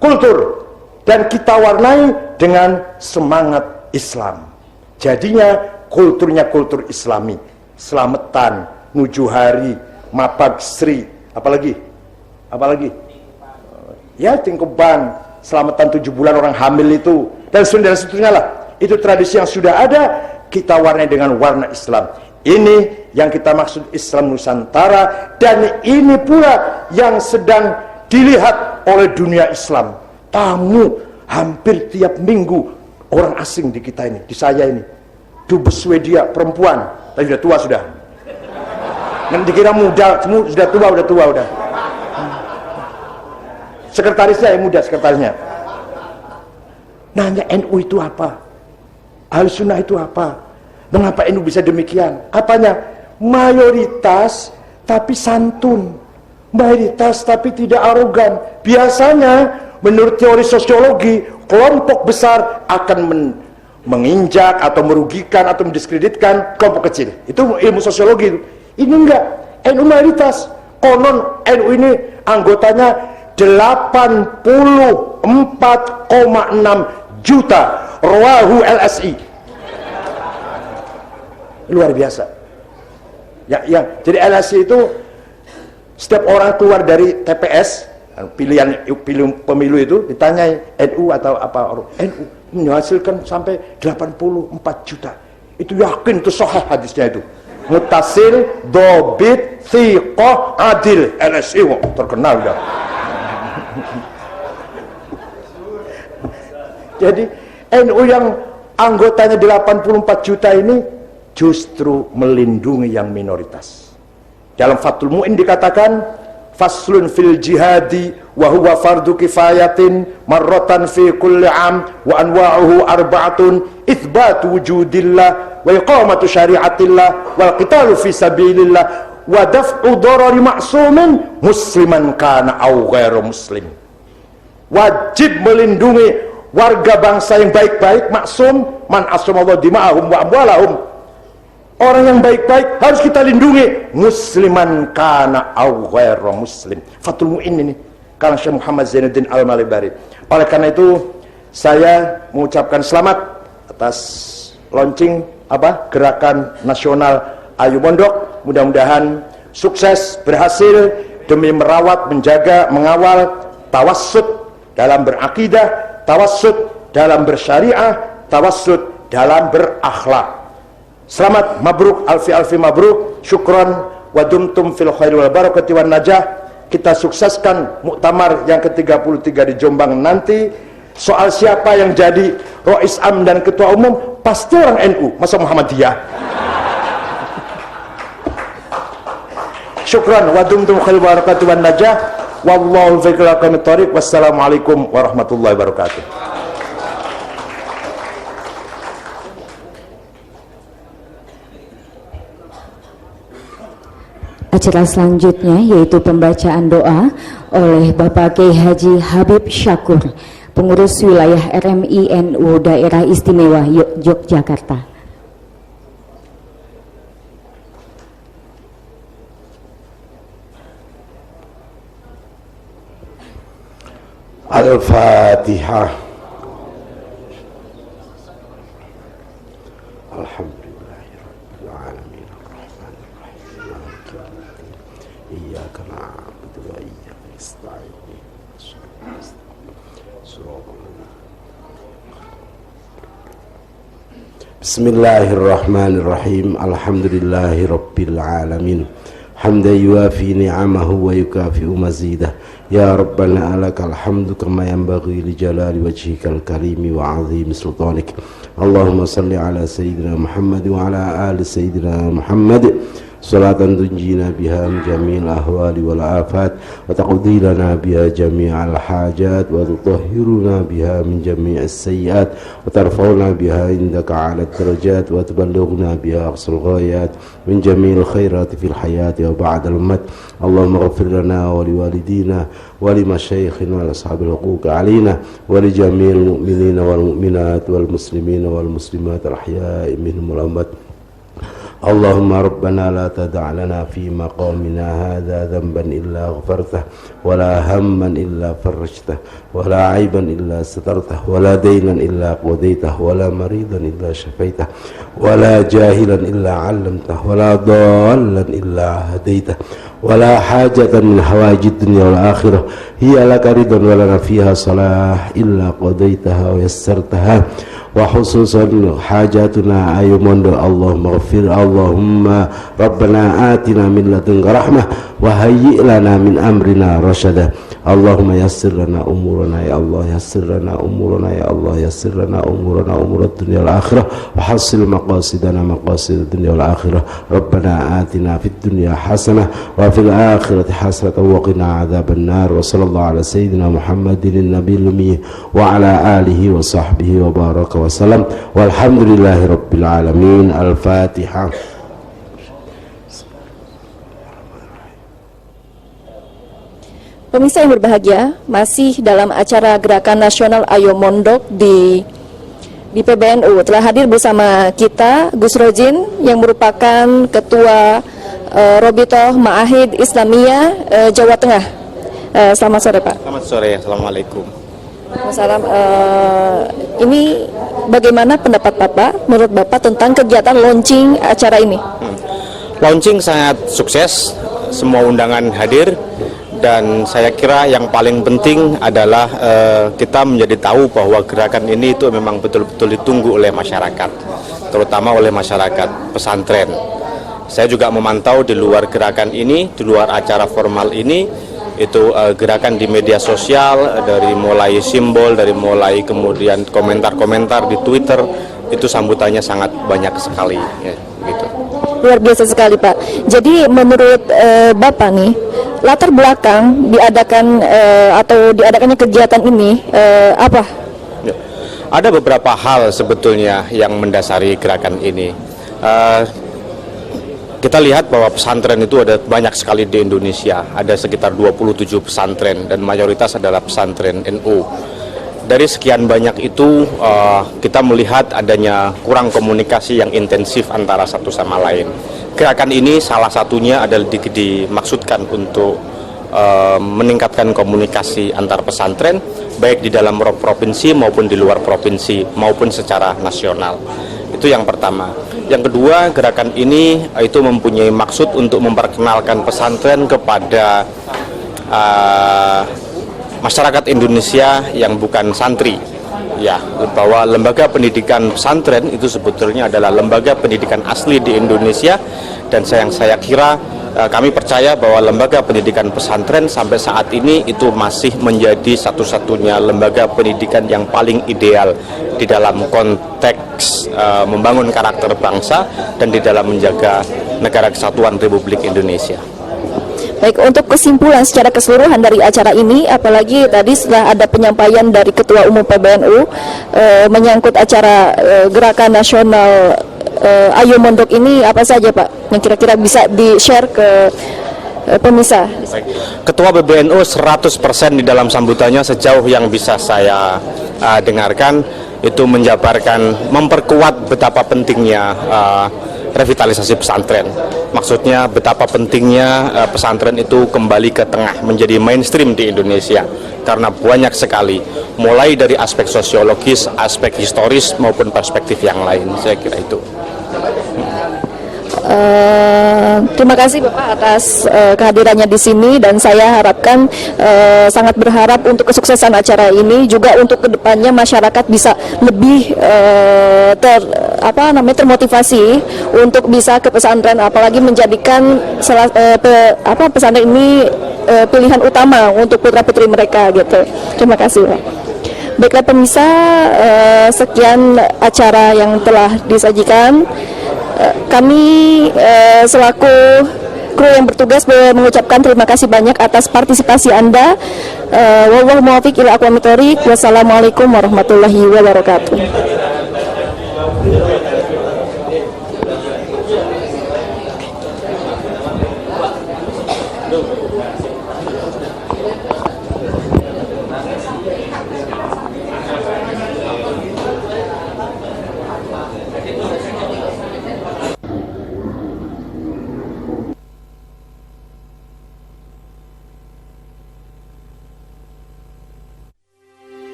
kultur, dan kita warnai dengan semangat Islam. Jadinya kulturnya kultur Islami. Selamatan, nuju hari, mapag sri, apalagi ya tingkeban, selamatan 7 bulan orang hamil itu, dan seterusnya lah. Itu tradisi yang sudah ada, kita warnai dengan warna Islam. Ini yang kita maksud Islam Nusantara, dan ini pula yang sedang dilihat oleh dunia Islam. Tamu hampir tiap minggu orang asing di kita ini, di saya ini. Dubes Swedia, perempuan, tapi sudah tua sudah. Yang dikira muda, sudah tua. Sekretarisnya yang muda, sekretarisnya. Nanya NU itu apa? Ahlussunnah itu apa? Mengapa NU bisa demikian? Apanya? Mayoritas tapi santun, mayoritas tapi tidak arogan. Biasanya menurut teori sosiologi, kelompok besar akan menginjak atau merugikan atau mendiskreditkan kelompok kecil. Itu ilmu sosiologi. Ini enggak, NU mayoritas. Konon NU ini anggotanya 84,6 juta. Rawahu LSI. Luar biasa. Ya, jadi LSI itu setiap orang keluar dari TPS, pilihan pemilu itu ditanyai NU atau apa, NU menghasilkan sampai 84 juta. Itu yakin itu sahih hadisnya itu. Mutasil, dobit, thiqah, adil. LSI terkenal dah. Jadi NU yang anggotanya 84 juta ini justru melindungi yang minoritas. Dalam Fathul Mu'in dikatakan faslun fil jihadi wa huwa fardu kifayatin marratan fi kulli am wa anwa'uhu arba'atun itsbatu wujudillah wa iqamatu syari'atillah wal qitalu fi sabilillah wa daf'u darari ma'sumin musliman kana aw ghairu muslim. Wajib melindungi warga bangsa yang baik-baik, maksum, man asyamallahu dima'ahum wa amwalahum. Orang yang baik-baik harus kita lindungi, musliman kana aw ghairu muslim. Fathul Mu'in ini karena Syekh Muhammad Zainuddin Al-Malibari. Oleh karena itu saya mengucapkan selamat atas launching gerakan nasional Ayo Mondok. Mudah-mudahan sukses, berhasil demi merawat, menjaga, mengawal tawassut dalam berakidah, tawassut dalam bersyariah, tawassut dalam berakhlak. Selamat, mabruk, alfi mabruk, syukran wa dumtum fil khairi wal barakati wan najah. Kita sukseskan muktamar yang ke-33 di Jombang nanti. Soal siapa yang jadi Rois Am dan Ketua Umum, pasti orang NU, masa Muhammadiyah. Syukran wa dumtum fil barakati wan najah. Wallahu fiqil aqamit thariq. Wassalamualaikum warahmatullahi wabarakatuh. Acara selanjutnya yaitu pembacaan doa oleh Bapak Kiai Haji Habib Syakur, pengurus wilayah RMI NU Daerah Istimewa Yogyakarta. Al-Fatihah. Alhamdulillahirabbil alamin arrahmanir rahim maliki yaumiddin iyyaka na'budu wa iyyaka nasta'in Bismillahirrahmanirrahim. Alhamdulillahirabbil alamin hamdan yuafi ni'amahu wa yukafi'u mazidah. Ya Rabbana alakal hamdu kama yanbaghi li jalali wajhikal karimi wa azimi sultanik. Allahumma salli ala sayyidina Muhammad wa ala ali sayyidina Muhammad salatan tunjina biha min jami'il ahwali wal afat wa taqdi lana biha jami'al hajat wa tutahhiruna biha min jami'is sayyiat wa tarfa'una biha indaka 'ala darajat wa tuballighuna biha aqsal ghayat min jami'il khairati fil hayati wa ba'dal mat. Allahumma ighfir lana wa liwalidina wa limashayikhina wa ashabil huquq 'alaina wa li jami'il mu'minina wal mu'minat wal muslimina wal muslimat al ahya'i minhum wal amwat. Allahumma rabbana la tada' lana fi maqamina hadha dhanban illa ghafartah wa la hamman illa farajtah wa la aiban illa satartah wa la daynan illa qadaitah wa la maridan illa shafaitah wa la jahilan illa 'allamtah wa la dhallan illa hadaitah wa la hajatan min hawajid dunya wal akhirah hiya laka ridwan wa lana fiha salah illa qadaitaha wa yassartaha wa khususan hajatuna Ayo Mondok. Allahumma ghafir, Allahumma rabbana atina min ladunka rahmah wa hayyi' lana min amrina rasyada. Allahumma yassir lana umurana ya Allah, yassir lana umurana ya Allah, yassir lana umurana umurad dunya wal akhirah wa hasil maqasidana maqasid dunya wal akhirah. Rabbana atina fid dunya hasanah wa fil akhirati hasanah wa qina adzaban nar. Wa sallallahu ala sayyidina Muhammadin nabiyil ummi wa ala alihi wa sahbihi wa baraka wa salam. Walhamdulillahi rabbil alamin. Al-Fatihah. Pemirsa yang berbahagia, masih dalam acara Gerakan Nasional Ayo Mondok di PBNU telah hadir bersama kita Gus Rojin yang merupakan Ketua Robitoh Ma'ahid Islamiyah Jawa Tengah. Selamat sore Pak. Selamat sore, Assalamualaikum. Salam. Ini bagaimana pendapat Bapak, menurut Bapak tentang kegiatan launching acara ini? Launching sangat sukses, semua undangan hadir. Dan saya kira yang paling penting adalah kita menjadi tahu bahwa gerakan ini itu memang betul-betul ditunggu oleh masyarakat, terutama oleh masyarakat pesantren. Saya juga memantau di luar gerakan ini, di luar acara formal ini, itu gerakan di media sosial, dari mulai simbol, dari mulai kemudian komentar-komentar di Twitter, itu sambutannya sangat banyak sekali, ya, gitu. Luar biasa sekali Pak. Jadi menurut Bapak nih, latar belakang diadakan atau diadakannya kegiatan ini apa? Ya. Ada beberapa hal sebetulnya yang mendasari gerakan ini. Kita lihat bahwa pesantren itu ada banyak sekali di Indonesia, ada sekitar 27 pesantren dan mayoritas adalah pesantren NU. Dari sekian banyak itu kita melihat adanya kurang komunikasi yang intensif antara satu sama lain. Gerakan ini salah satunya adalah dimaksudkan untuk meningkatkan komunikasi antar pesantren baik di dalam provinsi maupun di luar provinsi maupun secara nasional. Itu yang pertama. Yang kedua, gerakan ini itu mempunyai maksud untuk memperkenalkan pesantren kepada masyarakat Indonesia yang bukan santri. Ya, bahwa lembaga pendidikan pesantren itu sebetulnya adalah lembaga pendidikan asli di Indonesia, dan saya kira kami percaya bahwa lembaga pendidikan pesantren sampai saat ini itu masih menjadi satu-satunya lembaga pendidikan yang paling ideal di dalam konteks membangun karakter bangsa dan di dalam menjaga negara kesatuan Republik Indonesia. Baik, untuk kesimpulan secara keseluruhan dari acara ini, apalagi tadi setelah ada penyampaian dari Ketua Umum PBNU menyangkut acara Gerakan Nasional Ayo Mondok ini, apa saja Pak yang kira-kira bisa di-share ke pemirsa? Ketua PBNU 100% di dalam sambutannya sejauh yang bisa saya dengarkan itu menjabarkan, memperkuat betapa pentingnya revitalisasi pesantren. Maksudnya betapa pentingnya pesantren itu kembali ke tengah, menjadi mainstream di Indonesia. Karena banyak sekali, mulai dari aspek sosiologis, aspek historis maupun perspektif yang lain. Saya kira itu. Terima kasih Bapak atas kehadirannya di sini, dan saya harapkan sangat berharap untuk kesuksesan acara ini, juga untuk kedepannya masyarakat bisa lebih termotivasi untuk bisa ke pesantren, apalagi menjadikan pesantren ini pilihan utama untuk putra-putri mereka gitu. Terima kasih Pak. Baiklah pemirsa, sekian acara yang telah disajikan. Kami selaku kru yang bertugas mengucapkan terima kasih banyak atas partisipasi Anda. Wallahul muwaffiq ila aqwamit thoriq. Wassalamualaikum warahmatullahi wabarakatuh.